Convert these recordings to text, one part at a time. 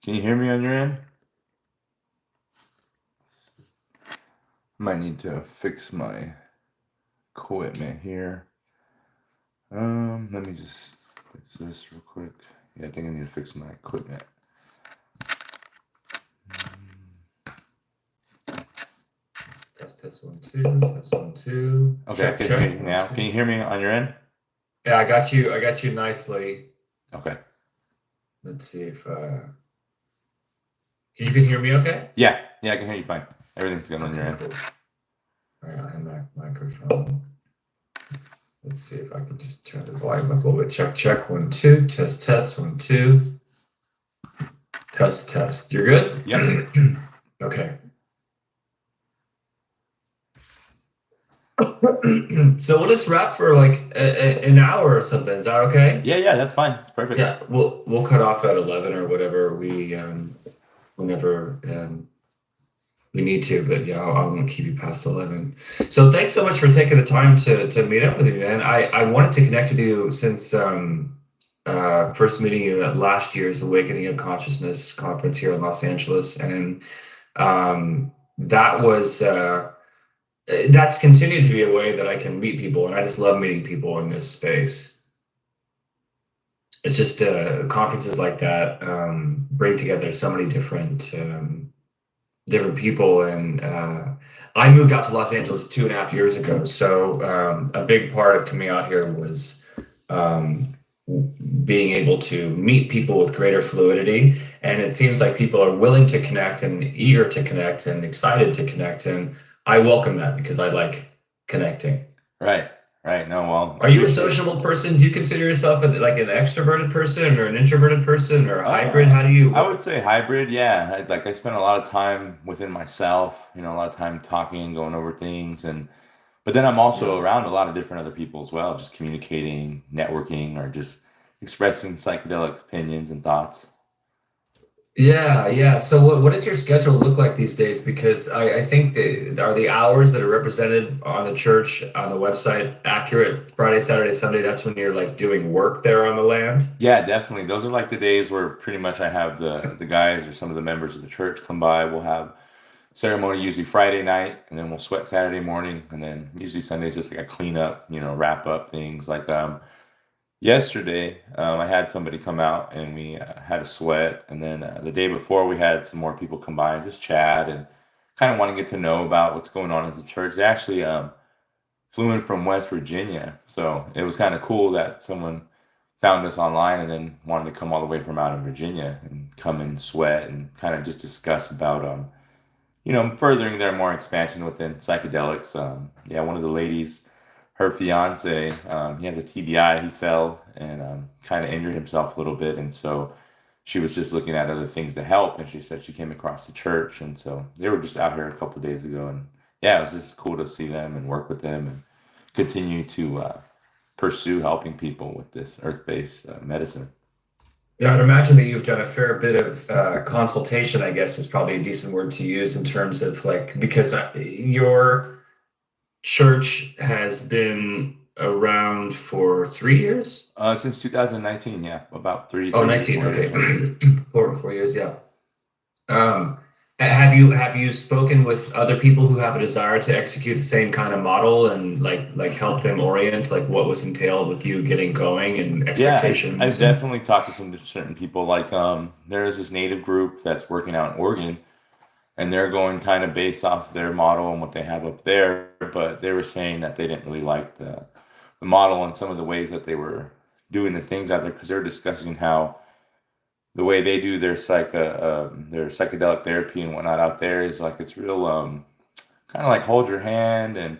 Can you hear me on your end? Might need to fix my equipment here. Let me just fix this real quick. Yeah, I think I need to fix my equipment. Test 1 2. Test 1 2. Okay, I can hear you now. Can you hear me on your end? Yeah, I got you. I got you nicely. Okay. Let's see if you can hear me okay? Yeah, I can hear you fine. Everything's good on your end. Cool. All right, I have my microphone. Let's see if I can just turn the volume up a little bit. Check 1 2. Test 1 2. Test. You're good? Yep. Okay. So we'll just wrap for like an hour or something. Is that okay? Yeah, that's fine. It's perfect. Yeah, we'll cut off at 11 or whatever whenever we need to, but yeah, I won't keep you past 11. So thanks so much for taking the time to meet up with me, man. I wanted to connect with you since first meeting you at last year's Awakening of Consciousness conference here in Los Angeles, and that was that's continued to be a way that I can meet people, and I just love meeting people in this space. It's just conferences like that bring together so many different people, and I moved out to Los Angeles 2.5 years ago. So a big part of coming out here was being able to meet people with greater fluidity, and it seems like people are willing to connect and eager to connect and excited to connect, and I welcome that because I like connecting. Right. No, well. Are you a sociable person? Do you consider yourself like an extroverted person or an introverted person or a hybrid? How do you? I would say hybrid. Yeah, I spend a lot of time within myself. A lot of time talking, going over things, but then I'm also around a lot of different other people as well, just communicating, networking, or just expressing psychedelic opinions and thoughts. Yeah. So what does your schedule look like these days? Because I think are the hours that are represented on the church on the website accurate? Friday, Saturday, Sunday, that's when you're like doing work there on the land? Yeah, definitely. Those are like the days where pretty much I have the guys or some of the members of the church come by. We'll have ceremony usually Friday night, and then we'll sweat Saturday morning, and then usually Sunday's just like a cleanup, wrap up things. Like yesterday, I had somebody come out and we had a sweat, and then the day before we had some more people come by and just chat and kind of want to get to know about what's going on at the church. They actually flew in from West Virginia, so it was kind of cool that someone found us online and then wanted to come all the way from out of Virginia and come and sweat and kind of just discuss about furthering their more expansion within psychedelics. Yeah, one of the ladies, her fiance, he has a TBI. He fell and kind of injured himself a little bit, and so she was just looking at other things to help. And she said she came across the church, and so they were just out here a couple of days ago. And yeah, it was just cool to see them and work with them and continue to pursue helping people with this earth-based medicine. Yeah, I'd imagine that you've done a fair bit of consultation, I guess is probably a decent word to use in terms of because your church has been around for 3 years? Since 2019, yeah, about 3. Oh, 19, okay. 4 years, yeah. Have you spoken with other people who have a desire to execute the same kind of model and like help them orient like what was entailed with you getting going and expectations? Yeah, I've definitely talked to some certain people. Like there is this native group that's working out in Oregon, and they're going kind of based off their model and what they have up there. But they were saying that they didn't really like the model and some of the ways that they were doing the things out there, because they're discussing how the way they do their psychedelic therapy and whatnot out there is like it's real kind of like hold your hand and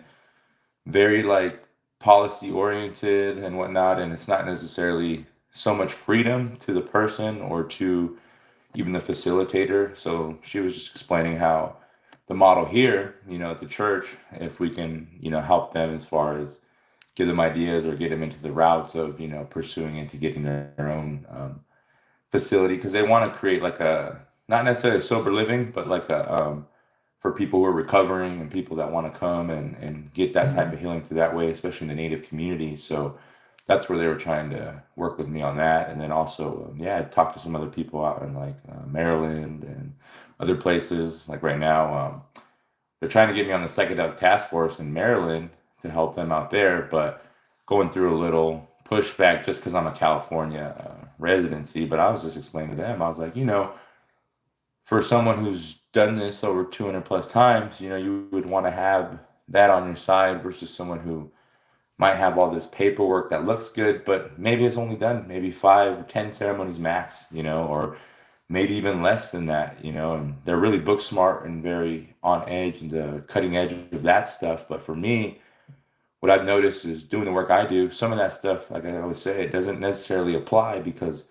very like policy oriented and whatnot, and it's not necessarily so much freedom to the person or to even the facilitator. So she was just explaining how the model here, at the church, if we can, help them as far as give them ideas or get them into the routes of, pursuing into getting their own facility, because they want to create like a, not necessarily a sober living, but like a for people who are recovering and people that want to come and get that type of healing through that way, especially in the native community. So that's where they were trying to work with me on that. And then also, yeah, I talked to some other people out in like Maryland and other places. Like right now, they're trying to get me on the psychedelic task force in Maryland to help them out there, but going through a little pushback just because I'm a California residency. But I was just explaining to them, I was like, for someone who's done this over 200 plus times, you would want to have that on your side versus someone who might have all this paperwork that looks good, but maybe it's only done maybe 5 or 10 ceremonies max, or maybe even less than that, and they're really book smart and very on edge and the cutting edge of that stuff. But for me, what I've noticed is doing the work I do, some of that stuff, like I always say, it doesn't necessarily apply because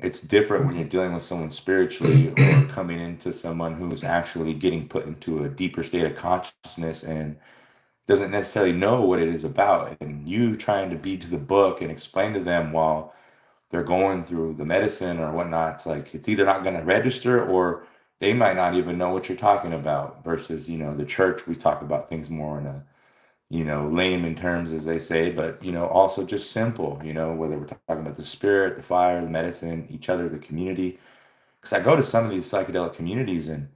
it's different when you're dealing with someone spiritually or coming into someone who's actually getting put into a deeper state of consciousness and doesn't necessarily know what it is about. And you trying to be to the book and explain to them while they're going through the medicine or whatnot, it's like it's either not going to register or they might not even know what you're talking about. Versus, the church, we talk about things more in a layman terms, as they say, but also just simple, whether we're talking about the spirit, the fire, the medicine, each other, the community. Because I go to some of these psychedelic communities and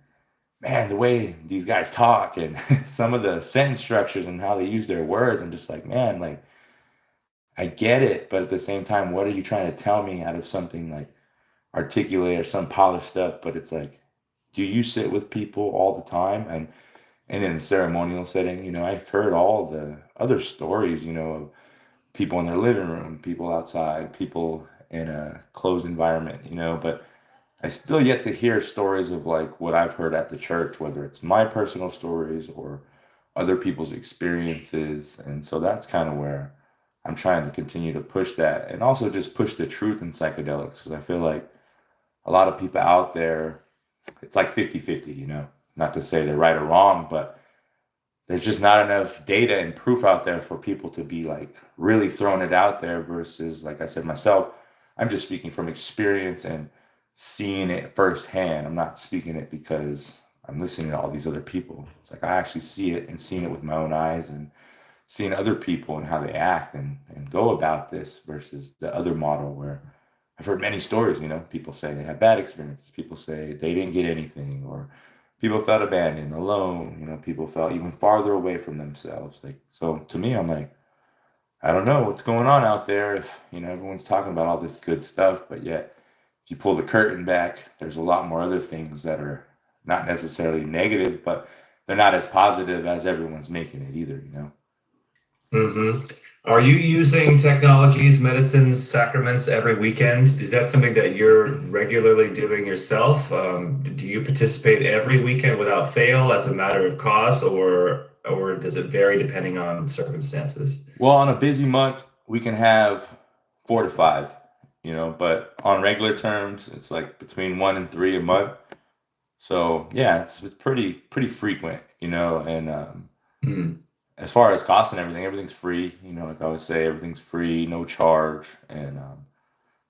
man, the way these guys talk and some of the sentence structures and how they use their words, I'm just like, man, like I get it, but at the same time, what are you trying to tell me out of something like articulate or some polished stuff? But it's like, do you sit with people all the time? And in a ceremonial setting, I've heard all the other stories, of people in their living room, people outside, people in a closed environment, but I still yet to hear stories of like what I've heard at the church, whether it's my personal stories or other people's experiences. And so that's kind of where I'm trying to continue to push that and also just push the truth in psychedelics because I feel like a lot of people out there, it's like 50-50, not to say they're right or wrong, but there's just not enough data and proof out there for people to be like really throwing it out there versus, like I said myself, I'm just speaking from experience and seeing it firsthand. I'm not speaking it because I'm listening to all these other people. It's like I actually see it and seeing it with my own eyes and seeing other people and how they act and go about this versus the other model where I've heard many stories, people say they had bad experiences. People say they didn't get anything or people felt abandoned, alone, people felt even farther away from themselves. Like, so to me, I'm like, I don't know what's going on out there if, everyone's talking about all this good stuff, but yet if you pull the curtain back, there's a lot more other things that are not necessarily negative, but they're not as positive as everyone's making it either. Mm-hmm. Are you using technologies, medicines, sacraments every weekend? Is that something that you're regularly doing yourself? Do you participate every weekend without fail as a matter of cost, or does it vary depending on circumstances? Well, on a busy month, we can have 4 to 5, but on regular terms, it's like between 1 and 3 a month. So yeah, it's pretty frequent, and Mm. as far as cost and everything, everything's free. Like I always say, everything's free, no charge, and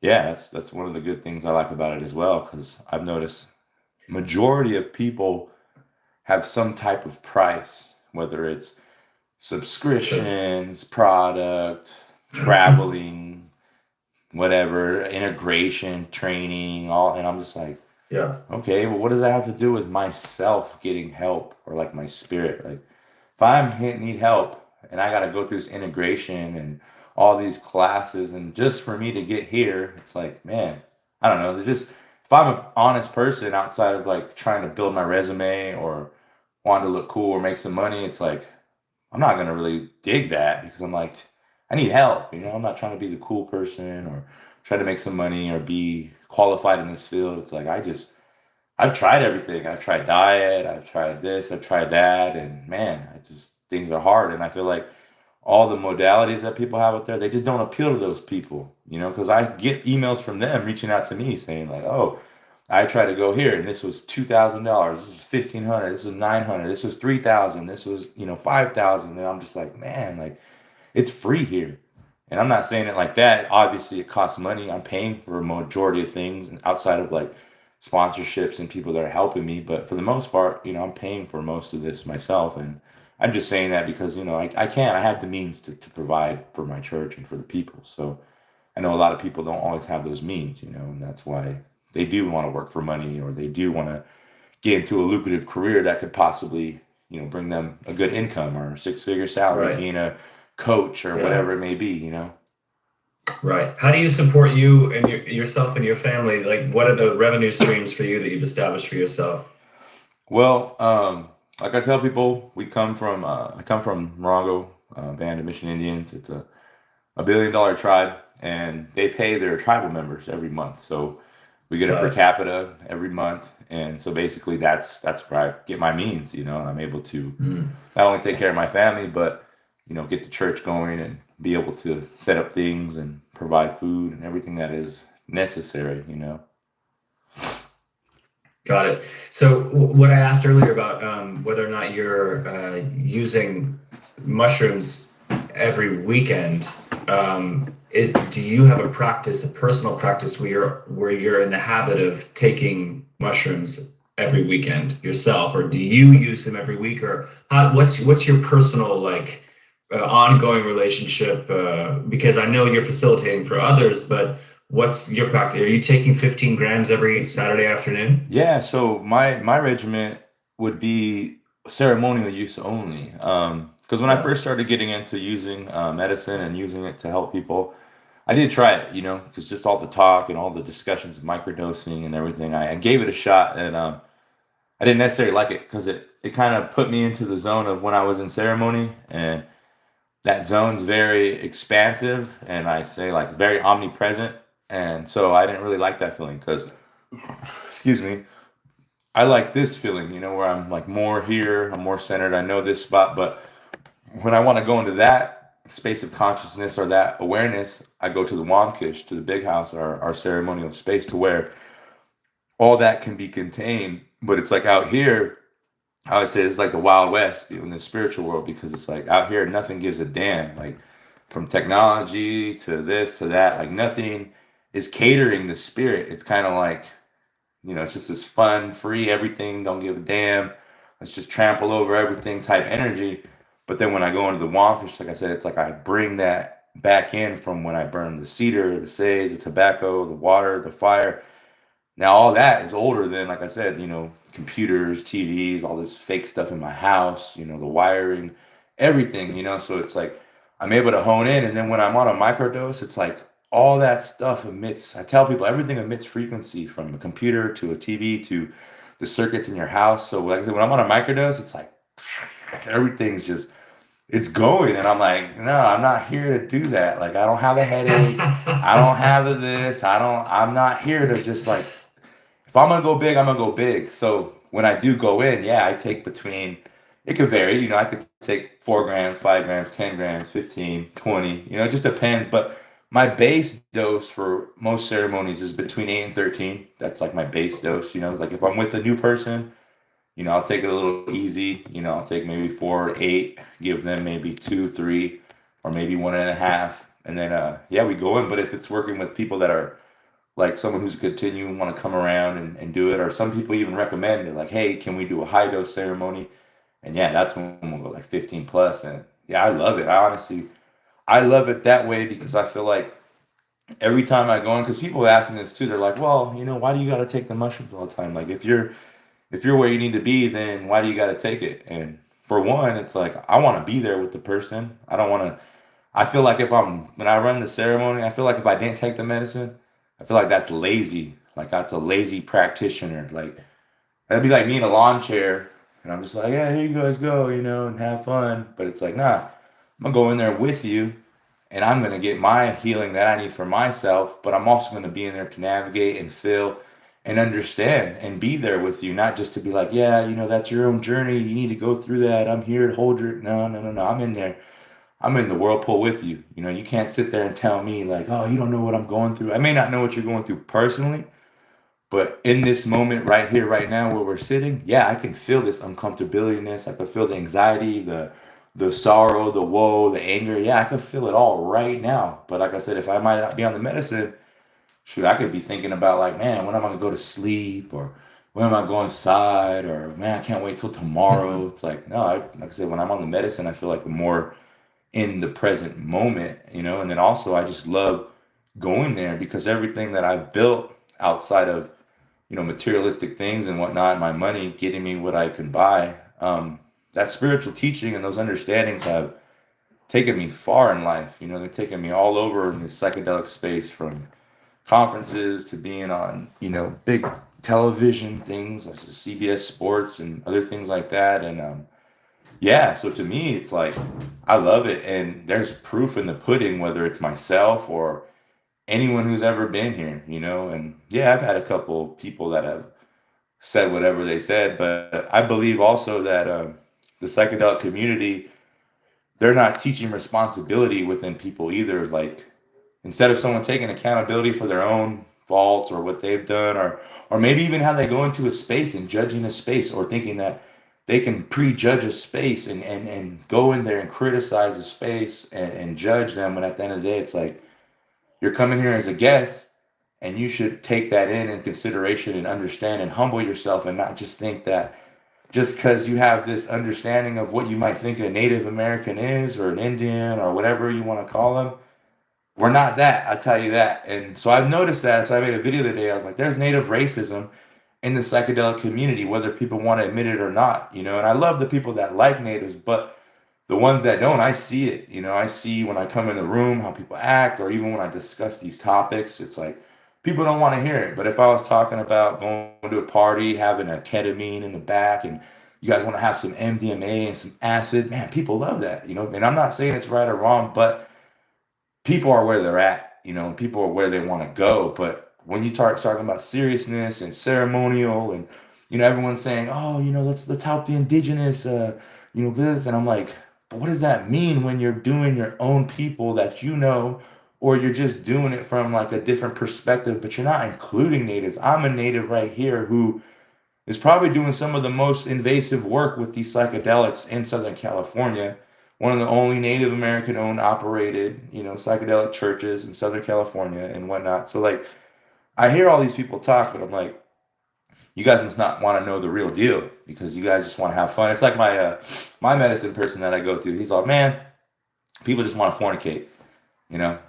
yeah, that's one of the good things I like about it as well. Because I've noticed majority of people have some type of price, whether it's Sure. subscriptions, product, traveling, whatever, integration, training, all, and I'm just like, Yeah. okay, well, what does that have to do with myself getting help or like my spirit? Like, if need help and I got to go through this integration and all these classes, and just for me to get here, it's like, man, I don't know. Just if I'm an honest person outside of like trying to build my resume or wanting to look cool or make some money, it's like I'm not gonna really dig that because I'm like, I need help. I'm not trying to be the cool person or try to make some money or be qualified in this field. It's like I've tried everything. I've tried diet, I've tried this, I've tried that, and man, I just things are hard. And I feel like all the modalities that people have out there, they just don't appeal to those people, because I get emails from them reaching out to me saying like, oh, I tried to go here and this was $2,000, this was 1,500, this was 900, this was 3,000, this was 5,000, and I'm just like, man, like it's free here. And I'm not saying it like that. Obviously, it costs money. I'm paying for a majority of things outside of like sponsorships and people that are helping me. But for the most part, I'm paying for most of this myself. And I'm just saying that because, I have the means to provide for my church and for the people. So I know a lot of people don't always have those means, and that's why they do want to work for money, or they do want to get into a lucrative career that could possibly, bring them a good income or a six-figure salary, Right. being a coach or Yeah. whatever it may be. Right. How do you support you and yourself and your family? Like, what are the revenue streams for you that you've established for yourself? Well, like I tell people, I come from Morongo, Band of Mission Indians. It's a billion-dollar tribe, and they pay their tribal members every month. So we get a Got per it. capita every month, and so basically that's where I get my means. And I'm able to Mm. not only take care of my family, but get the church going and be able to set up things and provide food and everything that is necessary. Got it. So what I asked earlier about whether or not you're using mushrooms every weekend, is do you have a practice, a personal practice where you're in the habit of taking mushrooms every weekend yourself, or do you use them every week, or what's your personal like ongoing relationship? Because I know you're facilitating for others, but what's your practice? Are you taking 15 grams every Saturday afternoon? Yeah, so my regiment would be ceremonial use only. Because when I Yeah. first started getting into using medicine and using it to help people, I did try it, because just all the talk and all the discussions of microdosing and everything, I gave it a shot, and I didn't necessarily like it because it kind of put me into the zone of when I was in ceremony, and that zone's very expansive, and I say like very omnipresent, and so I didn't really like that feeling because, excuse me, I like this feeling, where I'm like more here, I'm more centered, I know this spot, but when I want to go into that space of consciousness or that awareness, I go to the Wamkish, to the big house, our ceremonial space, to where all that can be contained. But it's like out here, I would say it's like the Wild West in the spiritual world, because it's like out here, nothing gives a damn. Like from technology to this to that, like nothing is catering the spirit. It's kind of like, it's just this fun, free, everything, don't give a damn. Let's just trample over everything type energy. But then when I go into the Wampish, like I said, it's like I bring that back in from when I burn the cedar, the sage, the tobacco, the water, the fire. Now all that is older than, like I said, computers, TVs, all this fake stuff in my house, the wiring, everything. So it's like I'm able to hone in, and then when I'm on a microdose, it's like all that stuff emits. I tell people everything emits frequency, from a computer to a TV to the circuits in your house. So like I said, when I'm on a microdose, it's like everything's just it's going, and I'm like, no, I'm not here to do that. Like I don't have a headache. I don't have the this. I'm not here to just like, if I'm gonna go big, I'm gonna go big. So when I do go in, yeah, I take between, it could vary, I could take 4 grams, 5 grams, 10 grams, 15, 20, it just depends. But my base dose for most ceremonies is between 8 and 13. That's like my base dose, like if I'm with a new person, I'll take it a little easy, I'll take maybe 4 or 8, give them maybe 2, 3, or maybe 1.5. And then, yeah, we go in. But if it's working with people that are like someone who's continuing, want to come around and do it, or some people even recommend it, like, hey, can we do a high dose ceremony? And yeah, that's when we'll go like 15 plus. And yeah, I love it. I love it that way, because I feel like every time I go in, because people ask me this too, they're like, well, why do you got to take the mushrooms all the time? Like if you're where you need to be, then why do you got to take it? And for one, it's like I want to be there with the person. I don't want to. I feel like when I run the ceremony, I feel like if I didn't take the medicine, I feel like that's lazy. Like that's a lazy practitioner. Like that'd be like me in a lawn chair, and I'm just like, yeah, here you guys go, and have fun. But it's like, nah, I'm gonna go in there with you, and I'm gonna get my healing that I need for myself. But I'm also gonna be in there to navigate and feel and understand and be there with you, not just to be like, yeah, that's your own journey. You need to go through that. I'm here to hold your. No, no, no, no. I'm in there. I'm in the whirlpool with you. You can't sit there and tell me like, oh, you don't know what I'm going through. I may not know what you're going through personally, but in this moment right here, right now, where we're sitting, yeah, I can feel this uncomfortability. I can feel the anxiety, the sorrow, the woe, the anger. Yeah, I can feel it all right now. But like I said, if I might not be on the medicine, shoot, I could be thinking about like, man, when am I gonna go to sleep, or when am I going inside? Or man, I can't wait till tomorrow. It's like, no, like I said, when I'm on the medicine, I feel like I'm more in the present moment, and then also I just love going there because everything that I've built outside of, materialistic things and whatnot, my money getting me what I can buy, that spiritual teaching and those understandings have taken me far in life. They've taken me all over in the psychedelic space, from conferences to being on, big television things like CBS Sports and other things like that. And yeah, so to me, it's like I love it, and there's proof in the pudding, whether it's myself or anyone who's ever been here, And yeah, I've had a couple people that have said whatever they said, but I believe also that the psychedelic community, they're not teaching responsibility within people either. Like, instead of someone taking accountability for their own faults or what they've done, or maybe even how they go into a space and judging a space, or thinking that they can prejudge a space and go in there and criticize a space and judge them, when at the end of the day it's like, you're coming here as a guest, and you should take that in consideration and understand and humble yourself, and not just think that just because you have this understanding of what you might think a Native American is, or an Indian, or whatever you want to call them. We're not that, I tell you that. And so I've noticed that. So I made a video the other day. I was like, there's native racism in the psychedelic community, whether people want to admit it or not. And I love the people that like natives, but the ones that don't, I see it. I see when I come in the room how people act, or even when I discuss these topics, it's like people don't want to hear it. But if I was talking about going to a party, having a ketamine in the back, and you guys want to have some MDMA and some acid, man, people love that. And I'm not saying it's right or wrong, but people are where they're at, and people are where they want to go. But when you start talking about seriousness and ceremonial, and everyone's saying, oh, let's help the indigenous, this, and I'm like, but what does that mean when you're doing your own people that or you're just doing it from like a different perspective, but you're not including natives? I'm a native right here who is probably doing some of the most invasive work with these psychedelics in Southern California. One of the only Native American owned, operated, psychedelic churches in Southern California and whatnot. So like, I hear all these people talk, but I'm like, you guys must not want to know the real deal, because you guys just want to have fun. It's like my medicine person that I go to. He's like, man, people just want to fornicate.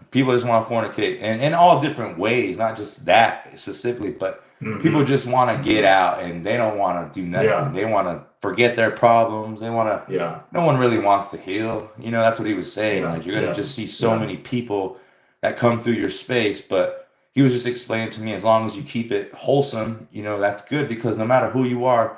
People just want to fornicate, and in all different ways, not just that specifically, but people just want to get out, and they don't want to do nothing. Yeah. They want to forget their problems. They want to. Yeah. No one really wants to heal. That's what he was saying. Yeah. Like, you're gonna just see so many people that come through your space, but he was just explaining to me, as long as you keep it wholesome, that's good, because no matter who you are,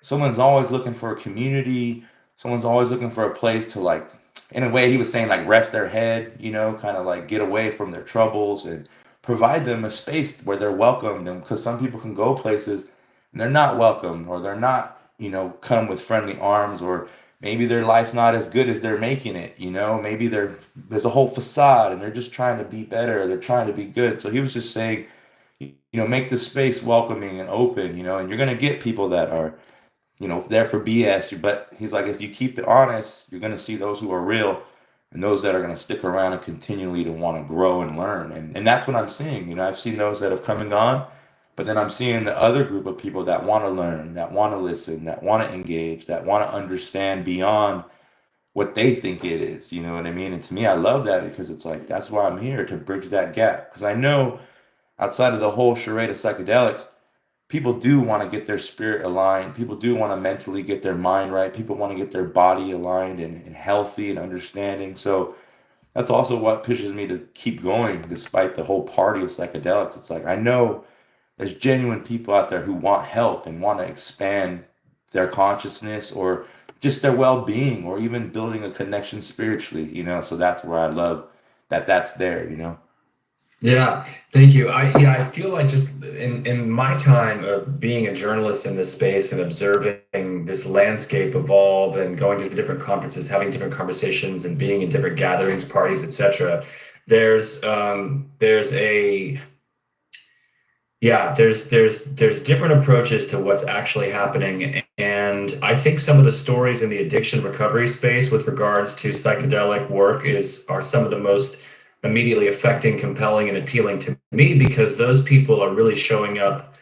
someone's always looking for a community. Someone's always looking for a place to, like, in a way, he was saying, like, rest their head, kind of like get away from their troubles, and provide them a space where they're welcomed. And because some people can go places and they're not welcomed, or they're not, come with friendly arms, or maybe their life's not as good as they're making it. Maybe there's a whole facade and they're just trying to be better. They're trying to be good. So he was just saying, make the space welcoming and open, and you're going to get people that are, there for BS. But he's like, if you keep it honest, you're going to see those who are real, and those that are going to stick around and continually to want to grow and learn. And that's what I'm seeing. I've seen those that have come and gone, but then I'm seeing the other group of people that want to learn, that want to listen, that want to engage, that want to understand beyond what they think it is. You know what I mean? And to me, I love that, because it's like, that's why I'm here, to bridge that gap. Because I know outside of the whole charade of psychedelics, people do want to get their spirit aligned. People do want to mentally get their mind right. People want to get their body aligned and healthy and understanding. So that's also what pushes me to keep going despite the whole party of psychedelics. It's like, I know there's genuine people out there who want help and want to expand their consciousness, or just their well-being, or even building a connection spiritually, So that's where I love that that's there. Yeah, thank you. I feel like, just in my time of being a journalist in this space and observing this landscape evolve, and going to different conferences, having different conversations, and being in different gatherings, parties, etc. There's different approaches to what's actually happening. And I think some of the stories in the addiction recovery space with regards to psychedelic work are some of the most immediately affecting, compelling, and appealing to me, because those people are really showing up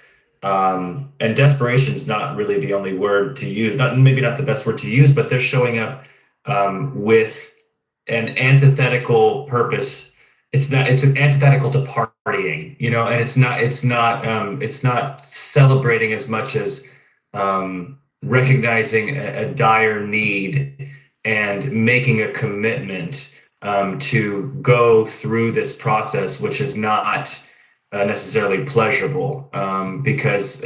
And desperation is not really the only word to use, not maybe not the best word to use, but they're showing up with an antithetical purpose. It's an antithetical to partying, and it's not celebrating as much as recognizing a dire need and making a commitment to go through this process, which is not necessarily pleasurable, because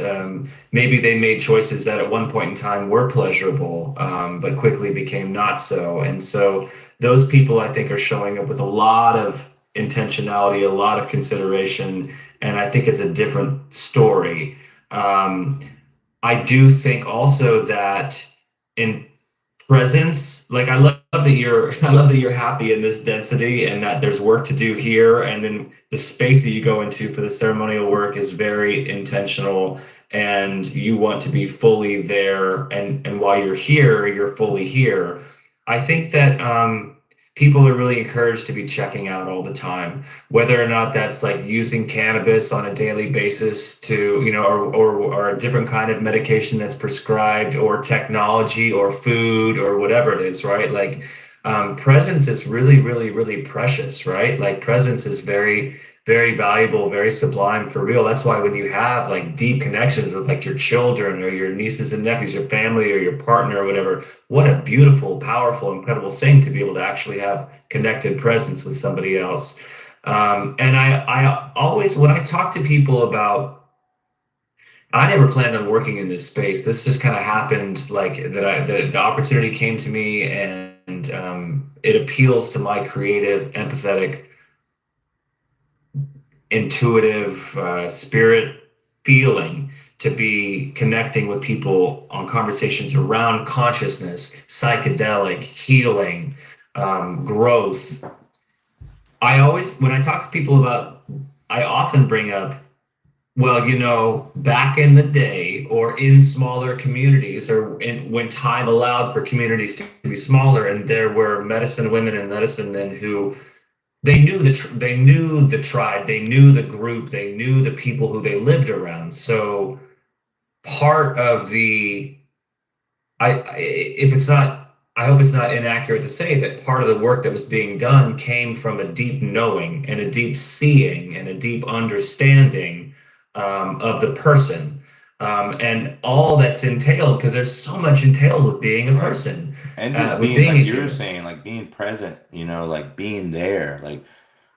maybe they made choices that at one point in time were pleasurable, but quickly became not so. And so those people, I think, are showing up with a lot of intentionality, a lot of consideration, and I think it's a different story. I do think also that in presence, like I love that you're happy in this density and that there's work to do here, and then the space that you go into for the ceremonial work is very intentional, and you want to be fully there, and while you're here, you're fully here. I think that people are really encouraged to be checking out all the time, whether or not that's like using cannabis on a daily basis to, or a different kind of medication that's prescribed, or technology, or food, or whatever it is, right? Like, presence is really, really, really precious, right? Like, presence is very, very valuable, very sublime, for real. That's why when you have like deep connections with like your children or your nieces and nephews, your family or your partner or whatever, what a beautiful, powerful, incredible thing to be able to actually have connected presence with somebody else. And I always, when I talk to people about, I never planned on working in this space. This just kind of happened, like that. The opportunity came to me, and it appeals to my creative, empathetic, intuitive, spirit feeling to be connecting with people on conversations around consciousness, psychedelic, healing, growth. I always, when I talk to people about, I often bring up, well, back in the day, or in smaller communities, or when time allowed for communities to be smaller, and there were medicine women and medicine men who they knew the tribe, they knew the group, they knew the people who they lived around. So part of the, if it's not, I hope it's not inaccurate to say that part of the work that was being done came from a deep knowing and a deep seeing and a deep understanding of the person, and all that's entailed, because there's so much entailed with being a Right. person, And just with being being like a you were human. saying, like being present, like being there, like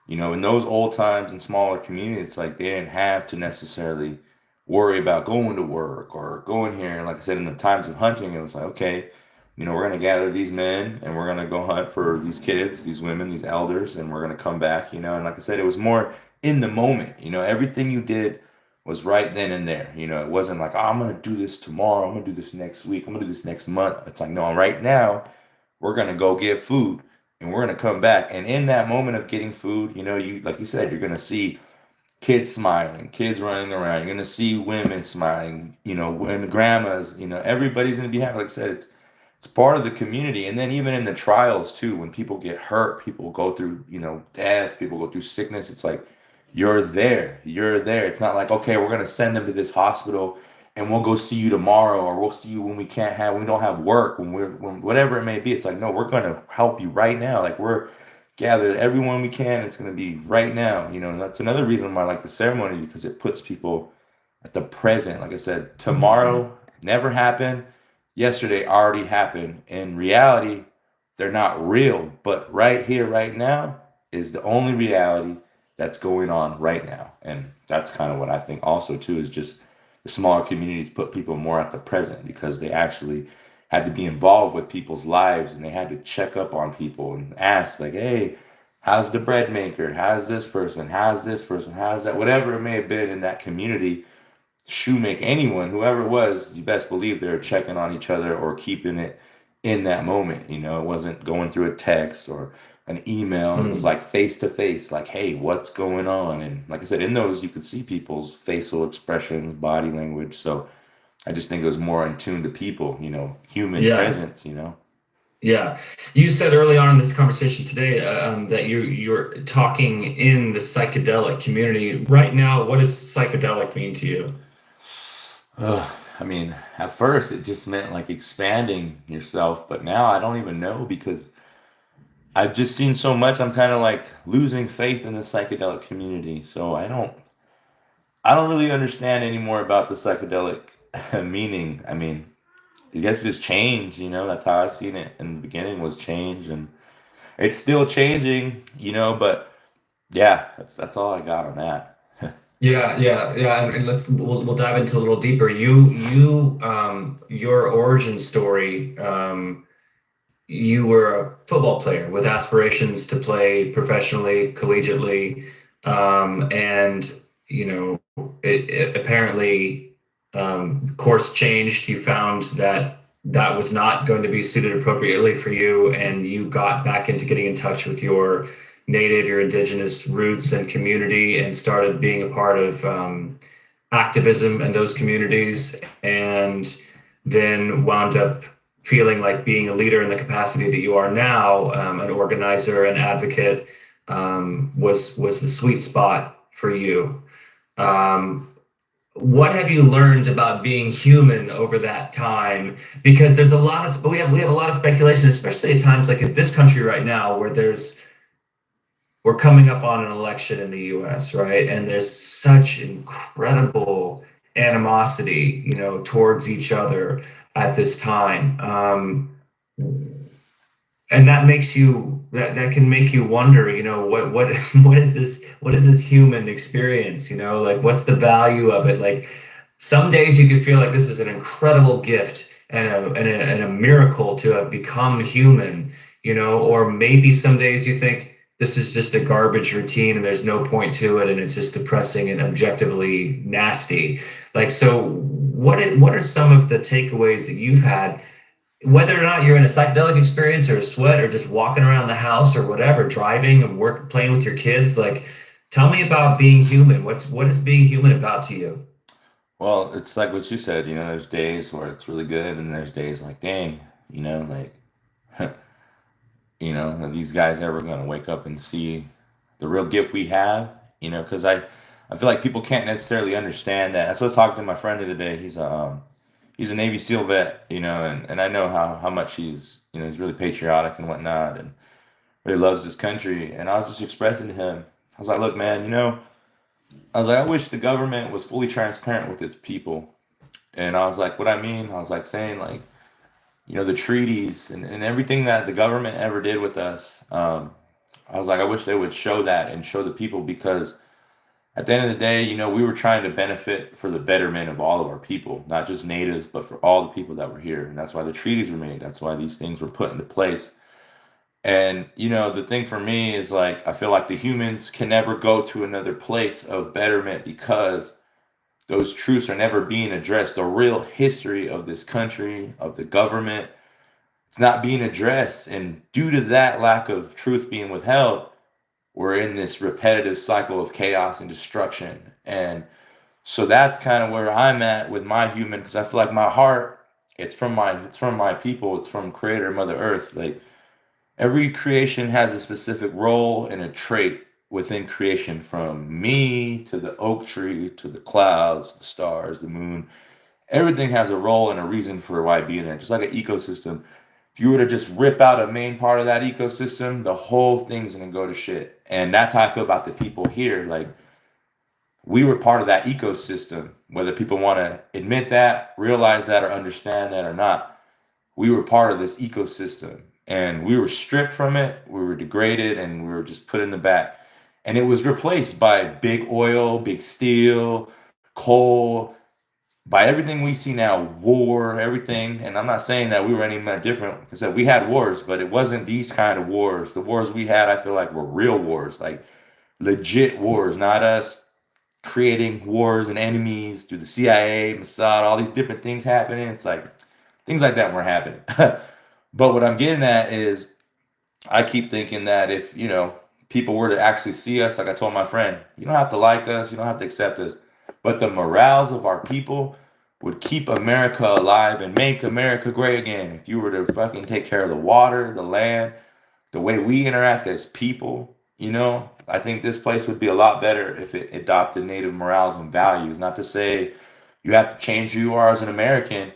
in those old times in smaller communities, it's like they didn't have to necessarily worry about going to work or going here. Like I said, in the times of hunting, it was like, okay, we're gonna gather these men and we're gonna go hunt for these kids, these women, these elders, and we're gonna come back, and like I said, it was more in the moment, everything you did was right then and there. It wasn't like, oh, I'm gonna do this tomorrow, I'm gonna do this next week, I'm gonna do this next month. It's like, no, right now, we're gonna go get food and we're gonna come back. And in that moment of getting food, you like you said, you're gonna see kids smiling, kids running around. You're gonna see women smiling, women, grandmas. Everybody's gonna be happy. Like I said, it's part of the community. And then even in the trials too, when people get hurt, people go through, death, people go through sickness. It's like you're there. You're there. It's not like, okay, we're gonna send them to this hospital and we'll go see you tomorrow, or we'll see you when we don't have work, when whatever it may be. It's like, no, we're gonna help you right now. Like we're gather everyone we can. It's gonna be right now. And that's another reason why I like the ceremony, because it puts people at the present. Like I said, Mhm. tomorrow never happened. Yesterday already happened. In reality, they're not real. But right here, right now, is the only reality that's going on right now. And that's kind of what I think also too, is just the smaller communities put people more at the present, because they actually had to be involved with people's lives, and they had to check up on people and ask, like, hey, how's the bread maker? How's this person? How's this person? How's that? Whatever it may have been in that community, shoemaker, anyone, whoever it was, you best believe they're checking on each other or keeping it in that moment. It wasn't going through a text or an email. It was Mm. like face to face, like, hey, what's going on? And like I said, in those, you could see people's facial expressions, body language. So I just think it was more in tune to people, human Yeah. presence. Yeah, you said early on in this conversation today, that you're talking in the psychedelic community right now. What does psychedelic mean to you? I mean, at first it just meant like expanding yourself, but now I don't even know because I've just seen so much. I'm kind of like losing faith in the psychedelic community. So I don't really understand anymore about the psychedelic meaning. I mean, I guess just change, that's how I seen it in the beginning was change and it's still changing, but yeah, that's all I got on that. Yeah, yeah, yeah. And we'll dive into a little deeper. Your origin story. You were a football player with aspirations to play professionally, collegiately, and it apparently course changed. You found that that was not going to be suited appropriately for you, and you got back into getting in touch with your native, your indigenous roots and community, and started being a part of activism in those communities, and then wound up feeling like being a leader in the capacity that you are now, an organizer, an advocate, was the sweet spot for you. Um, what have you learned about being human over that time? Because there's a lot of we have a lot of speculation, especially at times like in this country right now, where we're coming up on an election in the U.S., right? And there's such incredible animosity, towards each other at this time. And that can make you wonder, what is this human experience? Like what's the value of it? Like some days you can feel like this is an incredible gift and a miracle to have become human, or maybe some days you think this is just a garbage routine and there's no point to it and it's just depressing and objectively nasty. Like, so what are some of the takeaways that you've had, whether or not you're in a psychedelic experience or a sweat or just walking around the house or whatever, driving and work, playing with your kids? Like, tell me about being human. What is being human about to you? Well, it's like what you said, there's days where it's really good and there's days like, dang, like, are these guys ever going to wake up and see the real gift we have? Because I feel like people can't necessarily understand that. So I was talking to my friend the other day. He's a Navy SEAL vet, and I know how much he's really patriotic and whatnot, and really loves his country. And I was just expressing to him, I was like, look, man, I was like, I wish the government was fully transparent with its people. And I was like, what I mean, I was like saying like, the treaties and everything that the government ever did with us. I was like, I wish they would show that and show the people because at the end of the day, we were trying to benefit for the betterment of all of our people, not just natives, but for all the people that were here. And that's why the treaties were made. That's why these things were put into place. And, the thing for me is like, I feel like the humans can never go to another place of betterment because those truths are never being addressed. The real history of this country, of the government, it's not being addressed. And due to that lack of truth being withheld, we're in this repetitive cycle of chaos and destruction. And so that's kind of where I'm at with my human, because I feel like my heart, it's from my people, it's from Creator Mother Earth. Like every creation has a specific role and a trait within creation, from me to the oak tree to the clouds, the stars, the moon. Everything has a role and a reason for why being there, just like an ecosystem. If you were to just rip out a main part of that ecosystem, the whole thing's gonna go to shit. And that's how I feel about the people here. Like we were part of that ecosystem, whether people want to admit that, realize that, or understand that or not. We were part of this ecosystem and we were stripped from it. We were degraded and we were just put in the back. And it was replaced by big oil, big steel, coal, by everything we see now, war, everything. And I'm not saying that we were any more different. Like I said, we had wars, but it wasn't these kind of wars. The wars we had, I feel like, were real wars, like legit wars, not us creating wars and enemies through the CIA, Mossad, all these different things happening. It's like things like that weren't happening. But what I'm getting at is I keep thinking that if, people were to actually see us, like I told my friend, you don't have to like us, you don't have to accept us, but the morals of our people would keep America alive and make America great again. If you were to fucking take care of the water, the land, the way we interact as people, I think this place would be a lot better if it adopted native morals and values. Not to say, you have to change who you are as an American.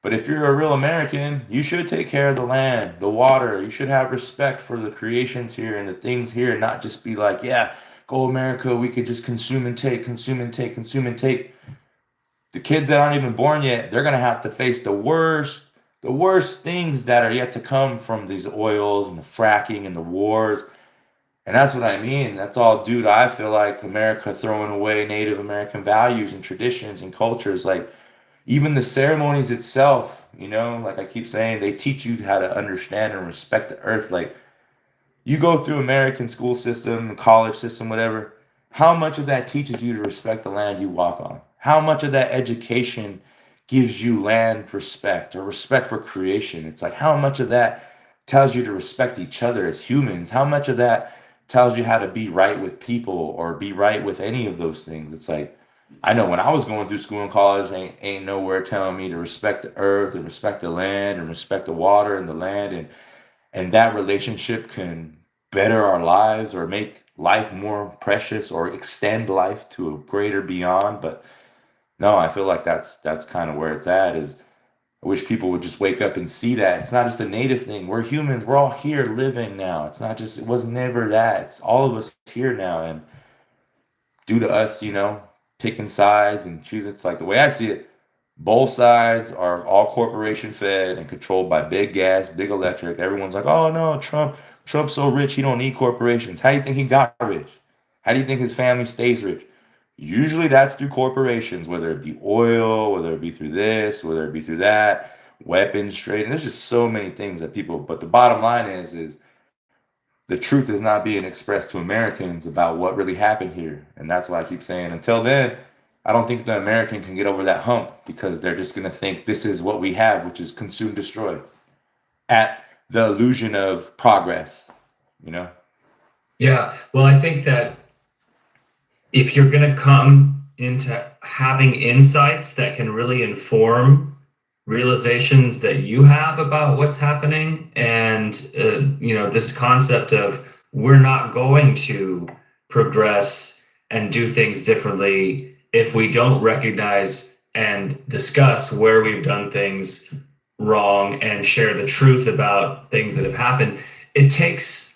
But if you're a real American, you should take care of the land, the water. You should have respect for the creations here and the things here, and not just be like, yeah, go America, we could just consume and take, consume and take, consume and take. The kids that aren't even born yet, they're gonna have to face the worst things that are yet to come from these oils and the fracking and the wars. And that's what I mean. That's all due to, I feel like, America throwing away Native American values and traditions and cultures. Like, even the ceremonies itself, like I keep saying, they teach you how to understand and respect the earth. Like, you go through American school system, college system, whatever, how much of that teaches you to respect the land you walk on? How much of that education gives you land respect or respect for creation? It's like, how much of that tells you to respect each other as humans? How much of that tells you how to be right with people or be right with any of those things? It's like, I know when I was going through school and college, ain't nowhere telling me to respect the earth and respect the land and respect the water and the land, and that relationship can better our lives or make life more precious or extend life to a greater beyond. But no, I feel like that's kind of where it's at. Is I wish people would just wake up and see that it's not just a native thing. We're humans. We're all here living now. It's not just, it was never that. It's all of us here now. And due to us, picking sides and choosing, it's like the way I see it, both sides are all corporation fed and controlled by big gas, big electric. Everyone's like, oh no, Trump's so rich, he don't need corporations. How do you think he got rich? How do you think his family stays rich? Usually that's through corporations, whether it be oil, whether it be through this, whether it be through that, weapons trade. And there's just so many things that people, but the bottom line is the truth is not being expressed to Americans about what really happened here. And that's why I keep saying, until then, I don't think the American can get over that hump, because they're just going to think this is what we have, which is consume, destroy, at the illusion of progress, you know? Yeah. Well, I think that if you're going to come into having insights that can really inform realizations that you have about what's happening, and this concept of we're not going to progress and do things differently if we don't recognize and discuss where we've done things wrong and share the truth about things that have happened. It takes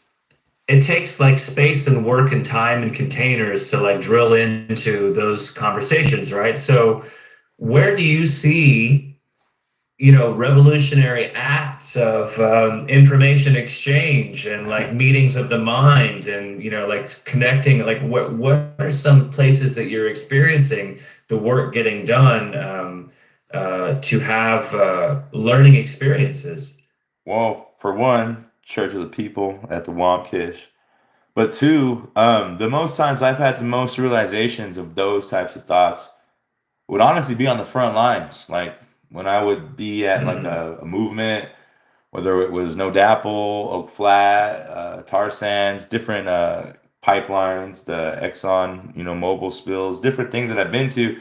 like space and work and time and containers to like drill into those conversations, right? So where do you see revolutionary acts of information exchange and like meetings of the mind, and like connecting, like what are some places that you're experiencing the work getting done to have learning experiences? Well, for one, Church of the People at the Wamkish. But two, the most times I've had the most realizations of those types of thoughts would honestly be on the front lines. Like when I would be at like Mm, a movement, whether it was No Dapple, Oak Flat, tar sands, different pipelines, the Exxon, Mobil spills, different things that I've been to.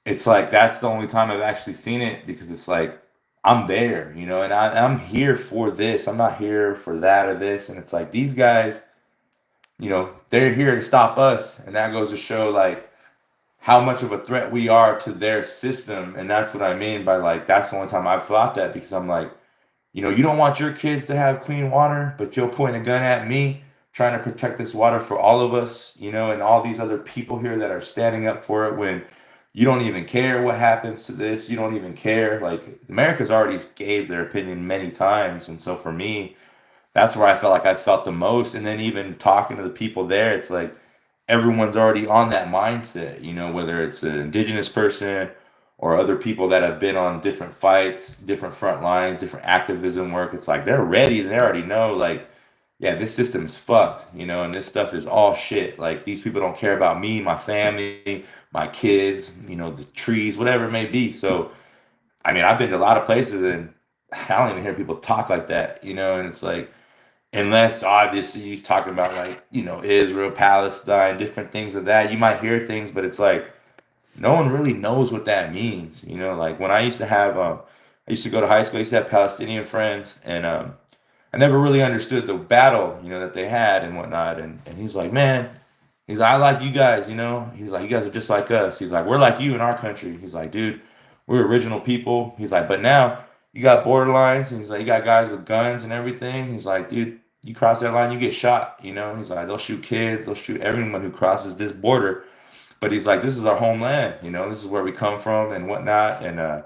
It's like that's the only time I've actually seen it, because it's like I'm there, and I'm here for this. I'm not here for that or this. And it's like these guys, they're here to stop us. And that goes to show like how much of a threat we are to their system. And that's what I mean by like, that's the only time I've thought that, because I'm like, you don't want your kids to have clean water, but you'll point a gun at me trying to protect this water for all of us, and all these other people here that are standing up for it, when you don't even care what happens to this. You don't even care. Like, America's already gave their opinion many times. And so for me, that's where I felt like I felt the most. And then even talking to the people there, it's like everyone's already on that mindset, whether it's an indigenous person or other people that have been on different fights, different front lines, different activism work. It's like they're ready and they already know, like, yeah, this system is fucked, and this stuff is all shit. Like, these people don't care about me, my family, my kids, the trees, whatever it may be. So, I mean, I've been to a lot of places and I don't even hear people talk like that, and it's like, unless obviously you're talking about like, Israel, Palestine, different things of that, you might hear things, but it's like, no one really knows what that means. Like when I used to have, I used to go to high school, I used to have Palestinian friends, and I never really understood the battle, that they had and whatnot. And he's like, man, He's like, I like you guys, you know. He's like, you guys are just like us. He's like, we're like you in our country. He's like, dude, we're original people. He's like, but now you got borderlines. And he's like, you got guys with guns and everything. He's like, dude, you cross that line, you get shot. You know. He's like, they'll shoot kids, they'll shoot everyone who crosses this border. But he's like, this is our homeland. You know, this is where we come from and whatnot. And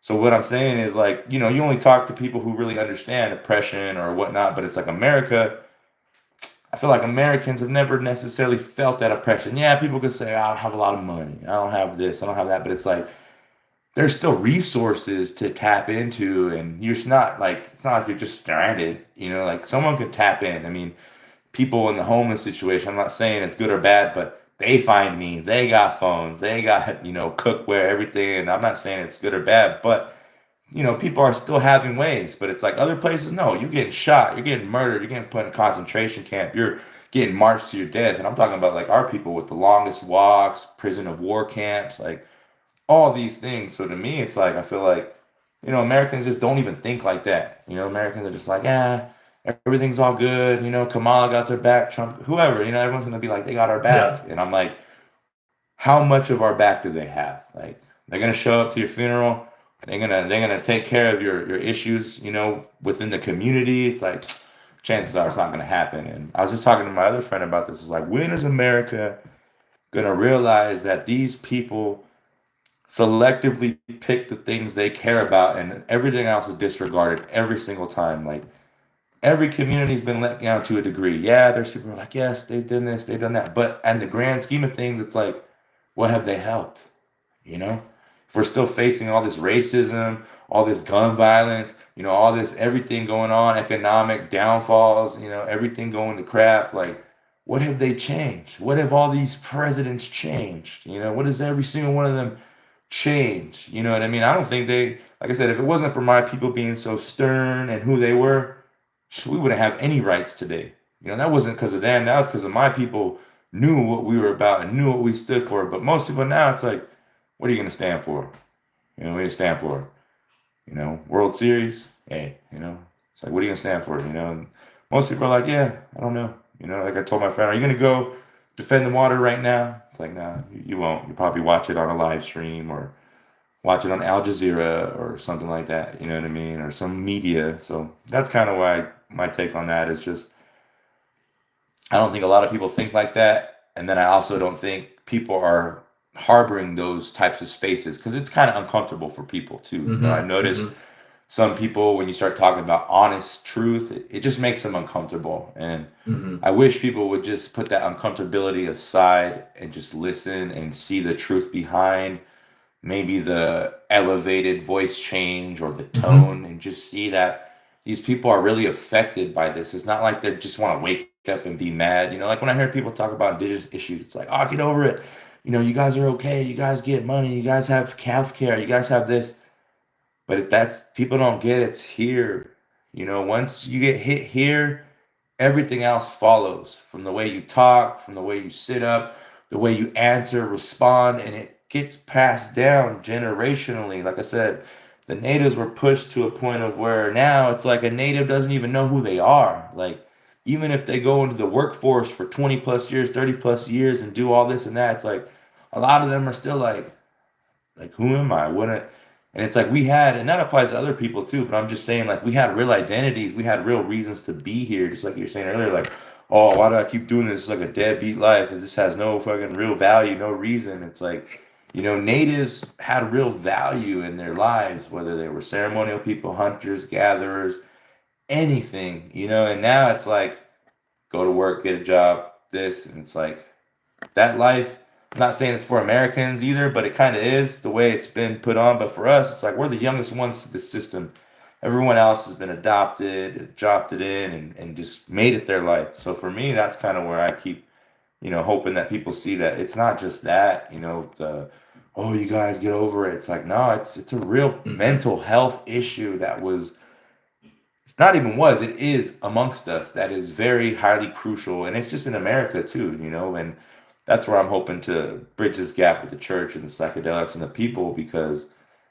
so what I'm saying is like, you know, you only talk to people who really understand oppression or whatnot. But it's like America. I feel like Americans have never necessarily felt that oppression. Yeah, people could say, I don't have a lot of money. I don't have this. I don't have that. But it's like there's still resources to tap into, and you're just not like it's not like you're just stranded. You know, like someone could tap in. I mean, people in the homeless situation. I'm not saying it's good or bad, but they find means. They got phones. They got cookware, everything. And I'm not saying it's good or bad, but people are still having ways, but it's like other places, no, you're getting shot, you're getting murdered, you're getting put in a concentration camp, you're getting marched to your death. And I'm talking about like our people with the longest walks, prison of war camps, like all these things. So to me, it's like I feel like, Americans just don't even think like that. Americans are just like, everything's all good, Kamala got their back, Trump, whoever, everyone's gonna be like, they got our Yeah. back. And I'm like, how much of our back do they have? Like they're gonna show up to your funeral. They're gonna take care of your issues, within the community. It's like chances are it's not gonna happen. And I was just talking to my other friend about this. It's like when is America gonna realize that these people selectively pick the things they care about and everything else is disregarded every single time? Like every community's been let down to a degree. Yeah, there's people who are like, yes, they've done this, they've done that. But in the grand scheme of things, it's like, what have they helped? You know? If we're still facing all this racism, all this gun violence, all this everything going on, economic downfalls, everything going to crap, like what have they changed? What have all these presidents changed? What has every single one of them changed? You know what I mean? I don't think they, like I said, if it wasn't for my people being so stern and who they were, we wouldn't have any rights today. That wasn't because of them. That was because of my people knew what we were about and knew what we stood for. But most people now, it's like, what are you going to stand for? What do you stand for? World Series? Hey, it's like, what are you going to stand for? And most people are like, yeah, I don't know. Like I told my friend, are you going to go defend the water right now? It's like, nah, you won't. You probably watch it on a live stream or watch it on Al Jazeera or something like that. You know what I mean? Or some media. So that's kind of why my take on that is just, I don't think a lot of people think like that. And then I also don't think people are harboring those types of spaces because it's kind of uncomfortable for people too. I've Mm-hmm. noticed Mm-hmm. some people, when you start talking about honest truth, it just makes them uncomfortable. And Mm-hmm. I wish people would just put that uncomfortability aside and just listen and see the truth behind maybe the elevated voice change or the Mm-hmm. tone and just see that these people are really affected by this. It's not like they just want to wake up and be mad. Like when I hear people talk about indigenous issues, it's like, oh, get over it. You guys are okay. You guys get money. You guys have health care. You guys have this. But if that's people don't get it's here. Once you get hit here, everything else follows from the way you talk, from the way you sit up, the way you answer, respond, and it gets passed down generationally. Like I said, the natives were pushed to a point of where now it's like a native doesn't even know who they are. Like, even if they go into the workforce for 20 plus years, 30 plus years and do all this and that, it's like a lot of them are still like who am I? And it's like we had, and that applies to other people too, but I'm just saying, like, we had real identities, we had real reasons to be here, just like you were saying earlier, like, oh, why do I keep doing this? It's like a deadbeat life. It just has no fucking real value, no reason. It's like, natives had real value in their lives, whether they were ceremonial people, hunters, gatherers, anything, and now it's like, go to work, get a job, this, and it's like, that life, I'm not saying it's for Americans either, but it kind of is the way it's been put on. But for us, it's like we're the youngest ones to the system. Everyone else has been adopted, adopted in, and just made it their life. So for me, that's kind of where I keep, hoping that people see that it's not just that, oh, you guys get over it. It's like, no, it's a real Mm-hmm. mental health issue that was, it's not even was, it is amongst us that is very highly crucial. And it's just in America too, and that's where I'm hoping to bridge this gap with the church and the psychedelics and the people because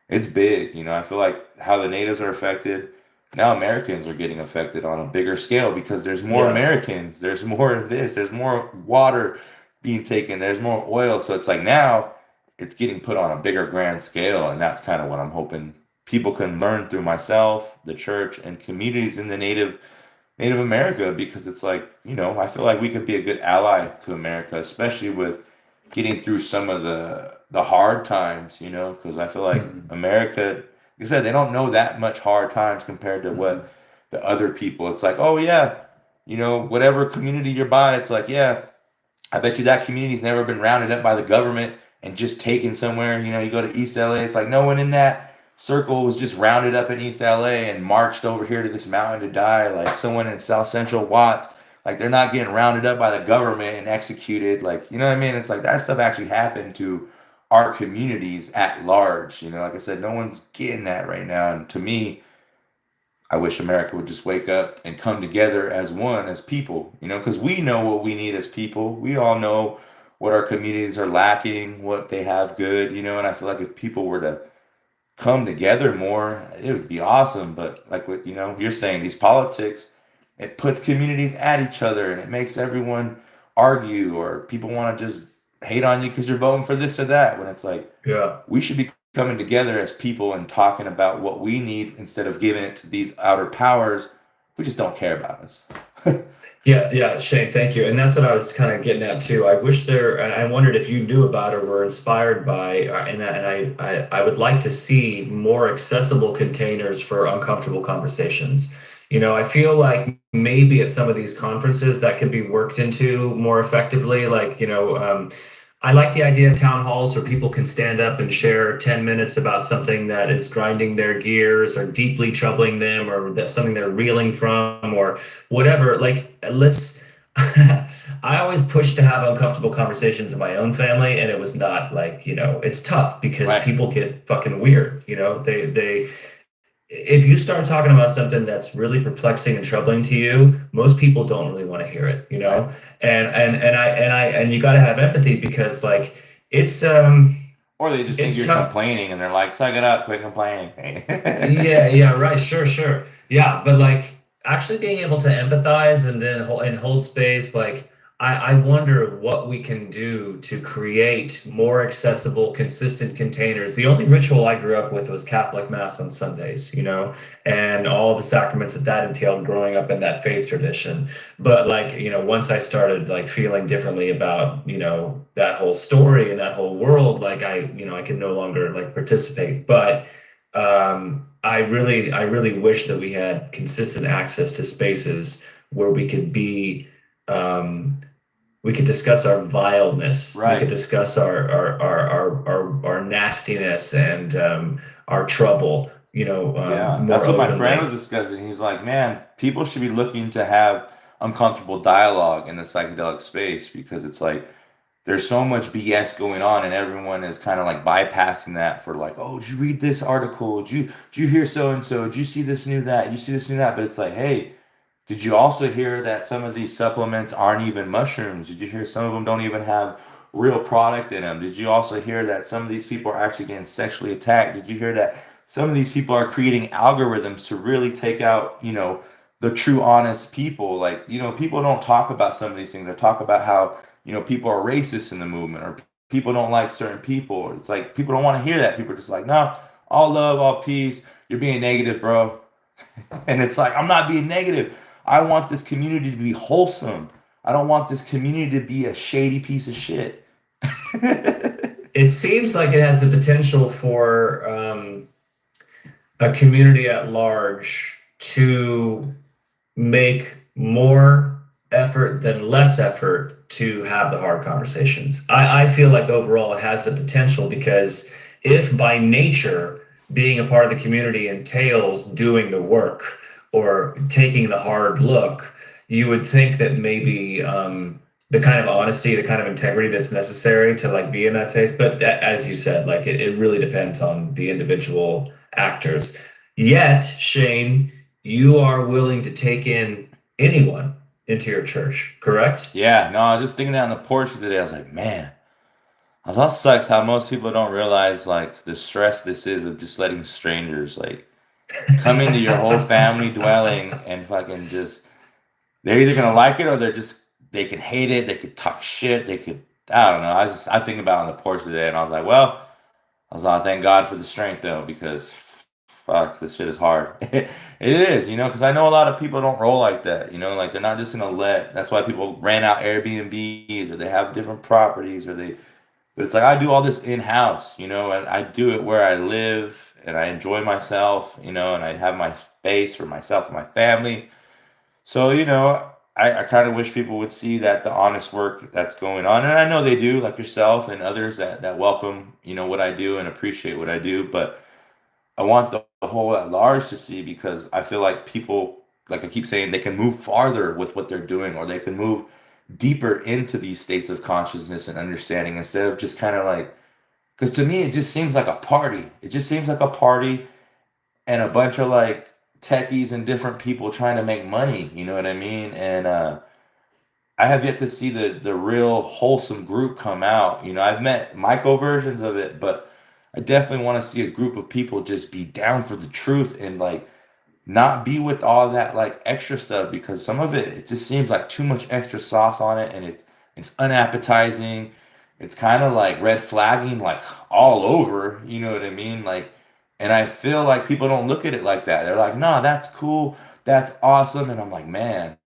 it's big. I feel like how the natives are affected, now Americans are getting affected on a bigger scale because there's more Yeah. Americans, there's more of this, there's more water, being taken. There's more oil. So it's like now it's getting put on a bigger grand scale. And that's kind of what I'm hoping people can learn through myself, the church, and communities in the Native America, because it's like, I feel like we could be a good ally to America, especially with getting through some of the hard times, because I feel like Mhm. America, like I said, they don't know that much hard times compared to Mhm. what the other people. It's like, oh yeah, whatever community you're by, it's like, yeah, I bet you that community's never been rounded up by the government and just taken somewhere. You go to East LA, it's like no one in that circle was just rounded up in East LA and marched over here to this mountain to die. Like someone in South Central Watts, like they're not getting rounded up by the government and executed. Like, you know what I mean? It's like that stuff actually happened to our communities at large. Like I said, no one's getting that right now. And to me, I wish America would just wake up and come together as one, as people, because we know what we need as people. We all know what our communities are lacking, what they have good, and I feel like if people were to come together more, it would be awesome. But like what, you're saying, these politics, it puts communities at each other and it makes everyone argue, or people want to just hate on you because you're voting for this or that, when it's like, Yeah. we should be coming together as people and talking about what we need instead of giving it to these outer powers who just don't care about us. Yeah, yeah, Shane, thank you. And that's what I was kind of getting at too. I wish and I wondered if you knew about or were inspired by, I would like to see more accessible containers for uncomfortable conversations. I feel like maybe at some of these conferences that could be worked into more effectively. Like, I like the idea of town halls where people can stand up and share 10 minutes about something that is grinding their gears or deeply troubling them, or that's something they're reeling from, or whatever. Like, let's I always push to have uncomfortable conversations in my own family, and it was not like, it's tough because Right. people get fucking weird. They if you start talking about something that's really perplexing and troubling to you, most people don't really want to hear it, Right. And you got to have empathy, because like it's Or they just think it's you're tough. complaining and they're like, suck it up, quit complaining. Yeah, yeah, right. Sure. Yeah, but like actually being able to empathize and then hold space, like I wonder what we can do to create more accessible, consistent containers. The only ritual I grew up with was Catholic Mass on Sundays, and all the sacraments that entailed growing up in that faith tradition. But like, once I started like feeling differently about, that whole story and that whole world, like I could no longer like participate. But I really wish that we had consistent access to spaces where um, we could discuss our vileness, we could Right. discuss our nastiness and our trouble, Yeah, more that's what my friend was openly. discussing. He's like, man, people should be looking to have uncomfortable dialogue in the psychedelic space, because it's like there's so much BS going on, and everyone is kind of like bypassing that for like, oh, did you read this article? Did you hear so and so? Did you see this new that? You see this new that? But it's like, hey, did you also hear that some of these supplements aren't even mushrooms? Did you hear some of them don't even have real product in them? Did you also hear that some of these people are actually getting sexually attacked? Did you hear that some of these people are creating algorithms to really take out, the true honest people? Like, people don't talk about some of these things. Or talk about how, people are racist in the movement, or people don't like certain people. It's like people don't want to hear that. People are just like, no, all love, all peace. You're being negative, bro. And it's like, I'm not being negative. I want this community to be wholesome. I don't want this community to be a shady piece of shit. It seems like it has the potential for a community at large to make more effort than less effort to have the hard conversations. I feel like overall it has the potential, because if by nature being a part of the community entails doing the work or taking the hard look, you would think that maybe the kind of honesty, the kind of integrity that's necessary to like be in that space. But as you said, like it really depends on the individual actors. Yet, Shane, you are willing to take in anyone into your church, correct? Yeah, no, I was just thinking that on the porch today. I was like, man, that sucks how most people don't realize like the stress this is of just letting strangers like come into your whole family dwelling and fucking just, they're either gonna like it or they can hate it. They could talk shit. They could I don't know. I think about it on the porch today, and I was like, well, I was like, thank God for the strength though, because fuck, this shit is hard. It is, because I know a lot of people don't roll like that, like they're not just gonna let. That's why people rent out Airbnbs or they have different properties or they. But it's like I do all this in house, and I do it where I live and I enjoy myself, and I have my space for myself and my family. So, I kind of wish people would see that the honest work that's going on. And I know they do, like yourself and others that welcome, what I do and appreciate what I do. But I want the whole at large to see because I feel like people, like I keep saying, they can move farther with what they're doing or they can move deeper into these states of consciousness and understanding instead of just kind of like, because to me, it just seems like a party. It just seems like a party and a bunch of like techies and different people trying to make money. You know what I mean? And I have yet to see the real wholesome group come out. I've met micro versions of it, but I definitely want to see a group of people just be down for the truth and like not be with all that like extra stuff because some of it just seems like too much extra sauce on it and it's unappetizing. It's kind of like red flagging like all over, you know what I mean? Like and I feel like people don't look at it like that. They're like, "Nah, that's cool. That's awesome." And I'm like, "Man,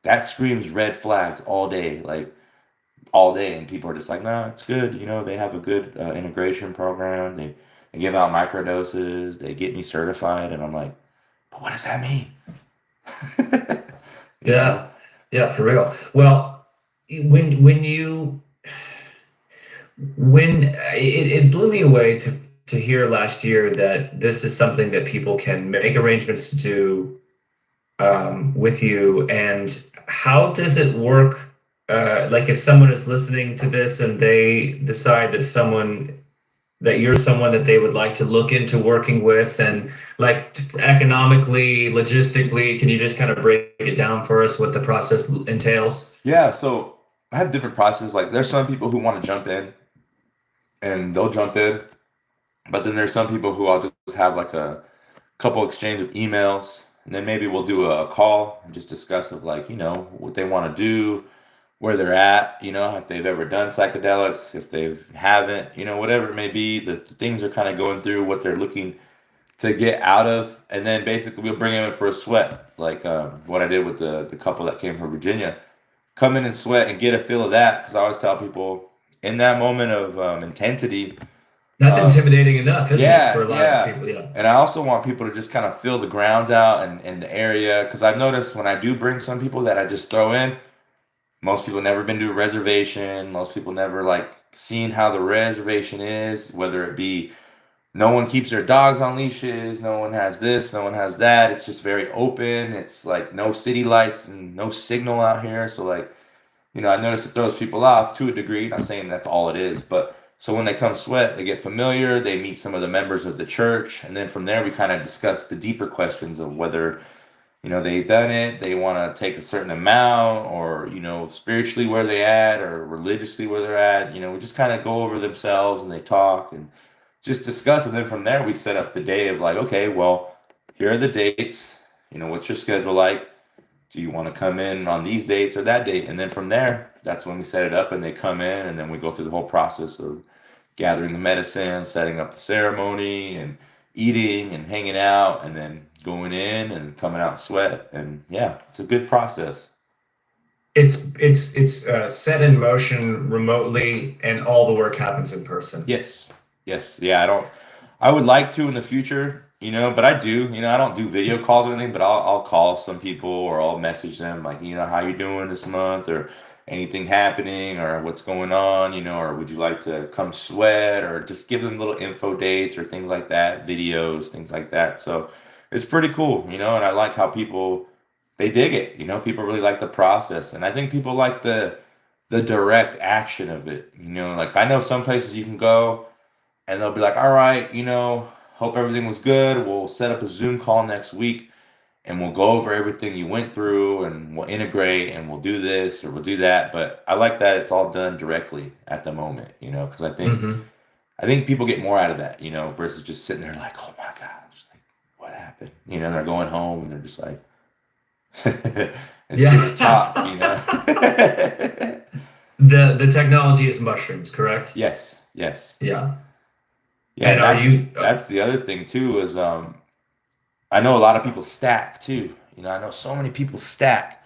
that screams red flags all day." Like all day and people are just like no it's good they have a good integration program they give out microdoses they get me certified and I'm like but what does that mean you know Yeah, yeah, for real. Well, when you when it blew me away to hear last year that this is something that people can make arrangements to do with you. And how does it work? Like if someone is listening to this and they decide that you're someone that they would like to look into working with, and like economically, logistically, can you just kind of break it down for us what the process entails? yeah so I have different processes like there's some people who want to jump in and they'll jump in but then there's some people who I'll just have like a couple exchange of emails and then maybe we'll do a call and just discuss of like what they want to do where they're at if they've ever done psychedelics if they haven't whatever it may be the things they're kind of going through what they're looking to get out of and then basically we'll bring them in for a sweat like what I did with the couple that came from Virginia come in and sweat and get a feel of that because I always tell people in that moment of intensity That's uh, intimidating enough, isn't it, for yeah, a lot of yeah. people? Yeah. And I also want people to just kind of feel the grounds out and the area. Because I've noticed when I do bring some people that I just throw in, most people never been to a reservation. Most people never like seen how the reservation is, whether it be no one keeps their dogs on leashes, no one has this, no one has that. It's just very open. It's like no city lights and no signal out here. So like I notice it throws people off to a degree. Not saying that's all it is, but so when they come sweat, they get familiar, they meet some of the members of the church, and then from there we kind of discuss the deeper questions of whether, they've done it, they want to take a certain amount, or, spiritually where they at, or religiously where they're at. We just kind of go over themselves and they talk and just discuss. And then from there we set up the day of like, okay, well, here are the dates. What's your schedule like? Do you want to come in on these dates or that date? And then from there, that's when we set it up and they come in and then we go through the whole process of gathering the medicine, setting up the ceremony and eating and hanging out and then going in and coming out sweat. And yeah, it's a good process. It's set in motion remotely, and all the work happens in person. Yes. Yes. Yeah. I would like to in the future, but I do, I don't do video calls or anything, but I'll call some people or I'll message them like, how you doing this month or anything happening or what's going on, or would you like to come sweat or just give them little info dates or things like that, videos, things like that. So it's pretty cool, and I like how people, they dig it, people really like the process. And I think people like the direct action of it, like I know some places you can go and they'll be like, all right, hope everything was good. We'll set up a Zoom call next week and we'll go over everything you went through and we'll integrate and we'll do this or we'll do that. But I like that it's all done directly at the moment, because Hmm. I think people get more out of that, versus just sitting there like, oh my gosh, like what happened? They're going home and they're just like, it's good to talk, Yeah. The technology is mushrooms, correct? Yes, yes. Yeah. Yeah, And and are you? that's the other thing too is I know a lot of people stack too. I know so many people stack.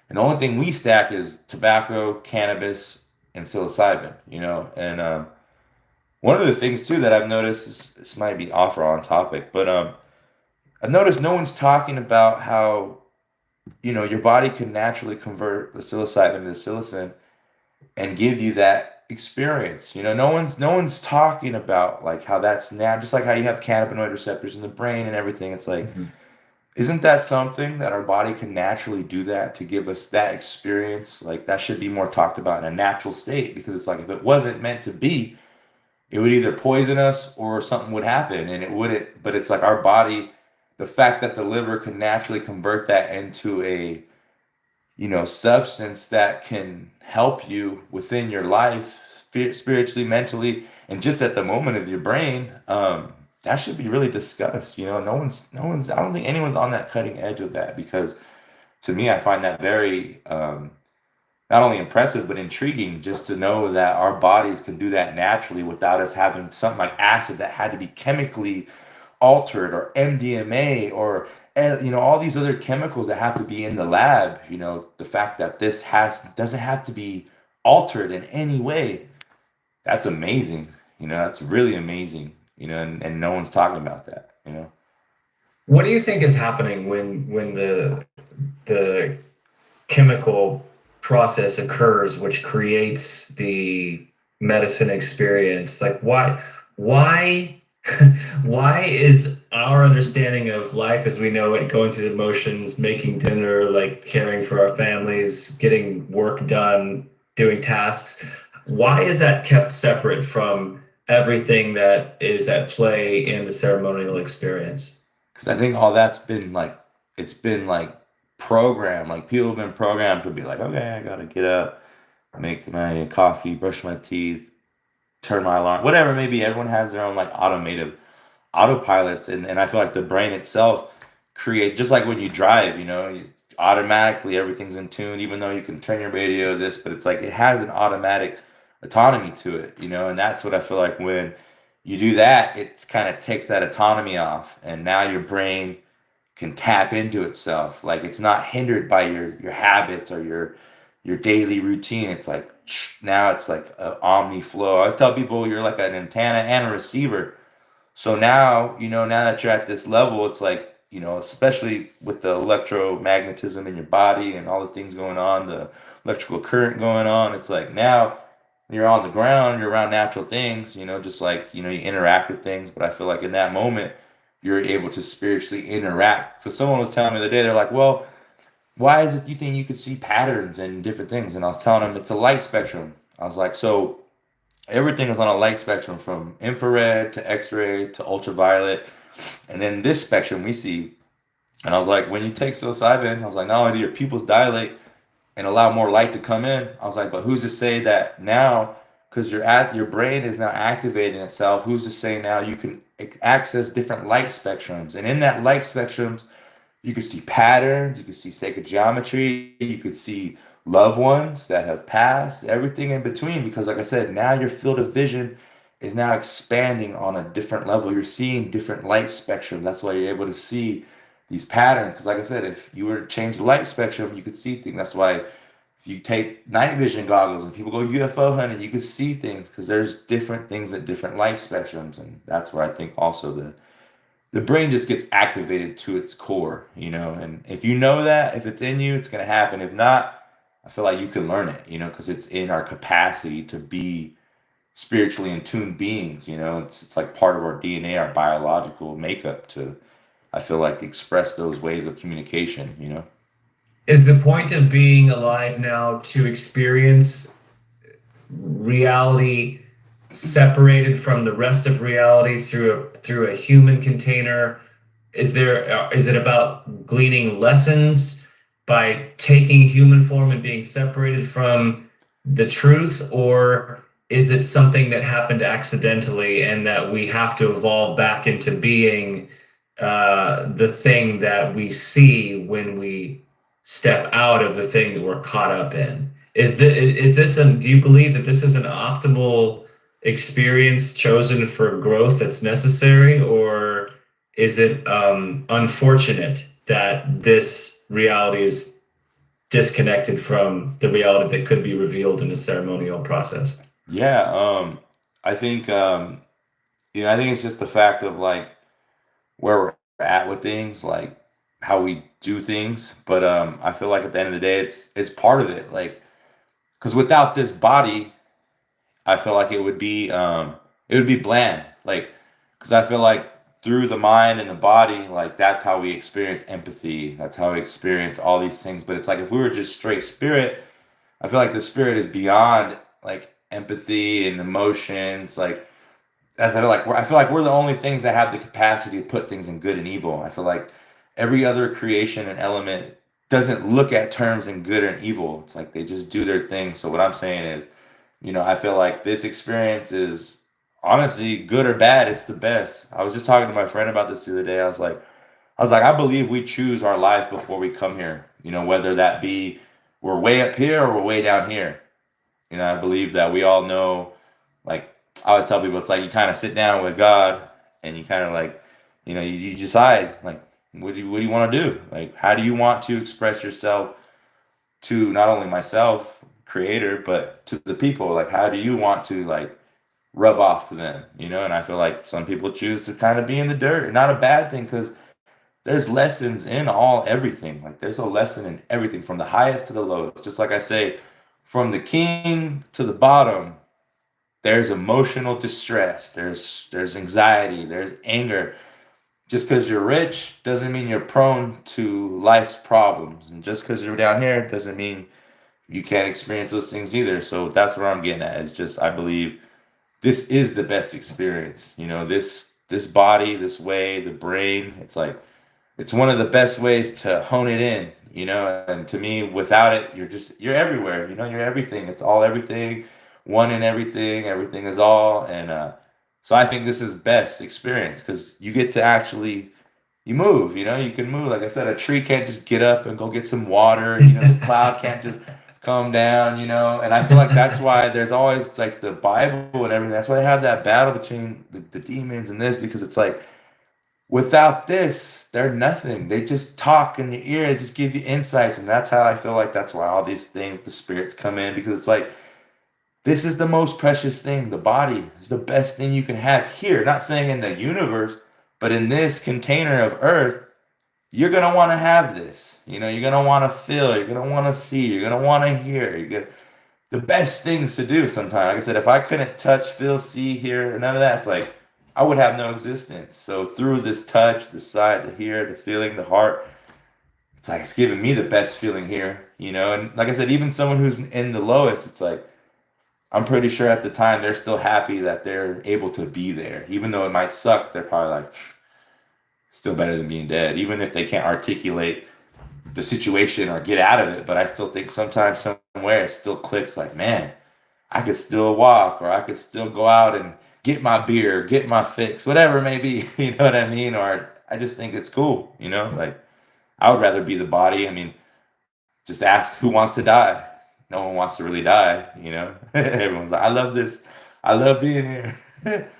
And the only thing we stack is tobacco, cannabis, and psilocybin, And one of the things too that I've noticed is this might be off or on topic, but I've noticed no one's talking about how, your body can naturally convert the psilocybin to psilocin and give you that experience. No one's talking about like how that's now just like how you have cannabinoid receptors in the brain and everything. It's like, Mhm. isn't that something that our body can naturally do that to give us that experience? Like that should be more talked about in a natural state because it's like if it wasn't meant to be, it would either poison us or something would happen and it wouldn't. But it's like our body, the fact that the liver can naturally convert that into a substance that can help you within your life, spiritually, mentally, and just at the moment of your brain. That should be really discussed. No one's. I don't think anyone's on that cutting edge of that because to me, I find that very not only impressive but intriguing just to know that our bodies can do that naturally without us having something like acid that had to be chemically altered or MDMA or all these other chemicals that have to be in the lab. The fact that this has doesn't have to be altered in any way. That's amazing. That's really amazing. And no one's talking about that. What do you think is happening when the chemical process occurs, which creates the medicine experience? Like why, why is our understanding of life as we know it, going through the motions, making dinner, like caring for our families, getting work done, doing tasks, why is that kept separate from everything that is at play in the ceremonial experience? Because I think all that's been like it's been like programmed. Like people have been programmed to be like, okay, I gotta get up, make my coffee, brush my teeth, turn my alarm, whatever it may be. Everyone has their own like autopilots, and I feel like the brain itself create just like when you drive, automatically everything's in tune, even though you can turn your radio this, but it's like it has an automatic autonomy to it, and that's what I feel like when you do that, it kind of takes that autonomy off, and now your brain can tap into itself. Like it's not hindered by your habits or your daily routine. It's like now it's like a omni flow. I always tell people you're like an antenna and a receiver. So now, now that you're at this level, it's like, especially with the electromagnetism in your body and all the things going on, the electrical current going on, it's like now you're on the ground, you're around natural things, just like, you interact with things. But I feel like in that moment, you're able to spiritually interact. So someone was telling me the other day, they're like, well, why is it you think you could see patterns and different things? And I was telling them it's a light spectrum. I was like, so everything is on a light spectrum from infrared to X-ray to ultraviolet. And then this spectrum we see. And I was like, when you take psilocybin, I was like, not only do your pupils dilate and allow more light to come in, I was like, but who's to say that now, because your brain is now activating itself, who's to say now you can access different light spectrums? And in that light spectrums, you could see patterns, you could see sacred geometry, you could see loved ones that have passed, everything in between. Because, like I said, now your field of vision is now expanding on a different level. You're seeing different light spectrum. That's why you're able to see these patterns. Because, like I said, if you were to change the light spectrum, you could see things. That's why if you take night vision goggles and people go UFO hunting, you can see things because there's different things at different light spectrums. And that's where I think also the brain just gets activated to its core. And if you know that, if it's in you, it's going to happen. If not, I feel like you can learn it, because it's in our capacity to be spiritually in tuned beings. It's like part of our DNA, our biological makeup to, I feel like, express those ways of communication. Is the point of being alive now to experience reality separated from the rest of reality through a human container? Is it about gleaning lessons by taking human form and being separated from the truth, or is it something that happened accidentally and that we have to evolve back into being the thing that we see when we step out of the thing that we're caught up in? Do you believe that this is an optimal experience chosen for growth that's necessary, or is it unfortunate that this reality is disconnected from the reality that could be revealed in a ceremonial process? Yeah, I think I think it's just the fact of like where we're at with things, like how we do things. But I feel like at the end of the day, it's part of it. Like, because without this body, I feel like it would be bland. Like, because I feel like through the mind and the body, like that's how we experience empathy. That's how we experience all these things. But it's like if we were just straight spirit, I feel like the spirit is beyond like empathy and emotions. Like as I like, I feel like we're the only things that have the capacity to put things in good and evil. I feel like every other creation and element doesn't look at terms in good and evil. It's like they just do their thing. So what I'm saying is, I feel like this experience is honestly good or bad. It's the best. I was just talking to my friend about this the other day. I believe we choose our life before we come here. Whether that be we're way up here or we're way down here. I believe that we all know, like, I always tell people, it's like you kind of sit down with God and you kind of like, you decide, like, what do you want to do? Like, how do you want to express yourself to not only myself, creator, but to the people? Like, how do you want to, like, rub off to them? And I feel like some people choose to kind of be in the dirt. Not a bad thing, because there's lessons in everything. Like there's a lesson in everything from the highest to the lowest. Just like I say, from the king to the bottom, there's emotional distress, there's anxiety, there's anger. Just because you're rich doesn't mean you're prone to life's problems. And just because you're down here doesn't mean you can't experience those things either. So that's what I'm getting at. It's just I believe this is the best experience. This body, this way, the brain, it's like it's one of the best ways to hone it in, and to me, without it, you're everywhere, you're everything. It's all everything, one in everything, everything is all. And so I think this is best experience because you get to actually you move, you can move. Like I said, a tree can't just get up and go get some water, the cloud can't just come down, and I feel like that's why there's always like the Bible and everything. That's why they have that battle between the demons and this, because it's like without this, they're nothing. They just talk in your ear. They just give you insights, and that's how I feel like that's why all these things, the spirits come in, because it's like this is the most precious thing. The body is the best thing you can have here. Not saying in the universe, but in this container of Earth, you're gonna want to have this. You're gonna want to feel. You're gonna want to see. You're gonna want to hear. You're gonna the best things to do sometimes. Like I said, if I couldn't touch, feel, see, hear, none of that, it's like I would have no existence. So through this touch, the sight, the hear, the feeling, the heart, it's like it's giving me the best feeling here. And like I said, even someone who's in the lowest, it's like I'm pretty sure at the time they're still happy that they're able to be there. Even though it might suck, they're probably like still better than being dead. Even if they can't articulate the situation or get out of it. But I still think sometimes somewhere it still clicks like, man, I could still walk, or I could still go out and get my beer, get my fix, whatever it may be. You know what I mean? Or I just think it's cool. Like I would rather be the body. I mean, just ask who wants to die. No one wants to really die. Everyone's like, I love this. I love being here.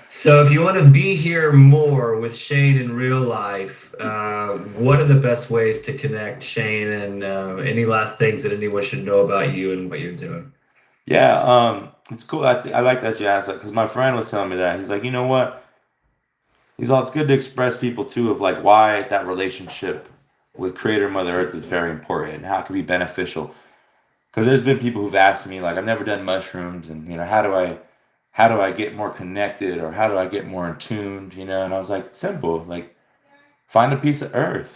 So, if you want to be here more with Shane in real life, what are the best ways to connect, Shane? And any last things that anyone should know about you and what you're doing? Yeah, it's cool. I like that you asked that because my friend was telling me that. He's like, you know what? He's all, it's good to express people too of like why that relationship with Creator Mother Earth is very important and how it can be beneficial. Because there's been people who've asked me like, I've never done mushrooms, and how do I get more connected, or how do I get more in tuned. And I was like, it's simple. Like, find a piece of earth.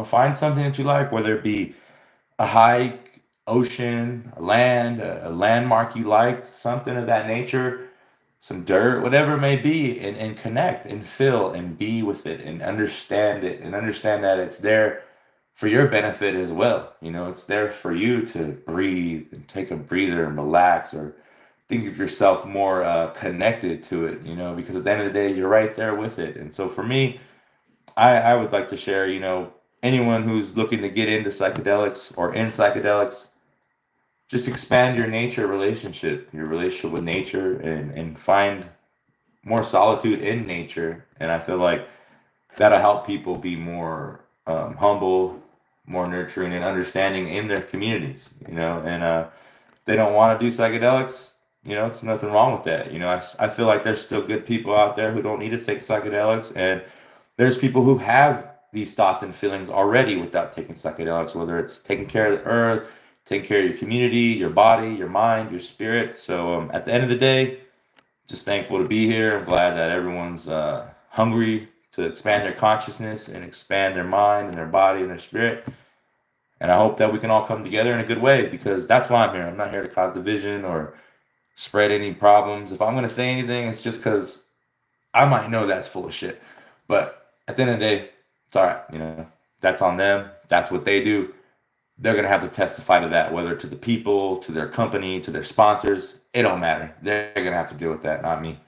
Find something that you like, whether it be a hike, ocean, a land, a landmark you like, something of that nature, some dirt, whatever it may be, and connect and feel and be with it and understand that it's there for your benefit as well. It's there for you to breathe and take a breather and relax, or think of yourself more connected to it, because at the end of the day, you're right there with it. And so for me, I would like to share, anyone who's looking to get into psychedelics or in psychedelics, just expand your nature relationship, your relationship with nature, and find more solitude in nature. And I feel like that'll help people be more humble, more nurturing, and understanding in their communities. And if they don't want to do psychedelics, it's nothing wrong with that. I feel like there's still good people out there who don't need to take psychedelics, and there's people who have these thoughts and feelings already without taking psychedelics, whether it's taking care of the earth, taking care of your community, your body, your mind, your spirit. So at the end of the day, just thankful to be here. I'm glad that everyone's hungry to expand their consciousness and expand their mind and their body and their spirit. And I hope that we can all come together in a good way, because that's why I'm here. I'm not here to cause division or spread any problems. If I'm going to say anything, it's just because I might know that's full of shit. But at the end of the day, it's all right. That's on them. That's what they do. They're going to have to testify to that, whether to the people, to their company, to their sponsors. It don't matter. They're going to have to deal with that, not me.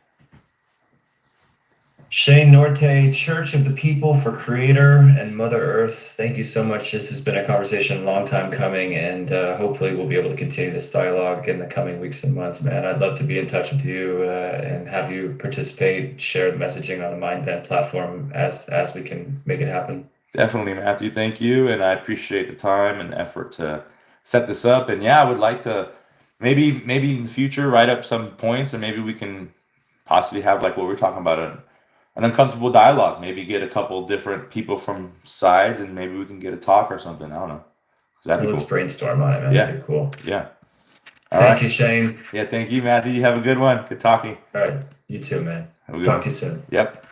Shane Norte, Church of the People for Creator and Mother Earth, thank you so much. This has been a conversation a long time coming, and hopefully we'll be able to continue this dialogue in the coming weeks and months, man. I'd love to be in touch with you and have you participate, share the messaging on the Mind Band platform as we can make it happen. Definitely, Matthew. Thank you. And I appreciate the time and effort to set this up. And yeah, I would like to maybe in the future write up some points, and maybe we can possibly have, like what we're talking about, an uncomfortable dialogue. Maybe get a couple different people from sides, and maybe we can get a talk or something. I don't know. Let's cool. Brainstorm on it, man. Yeah. That'd be cool. Yeah. Thank you, Shane. Yeah, thank you, Matthew. You have a good one. Good talking. All right. You too, man. Talk to you soon. Yep.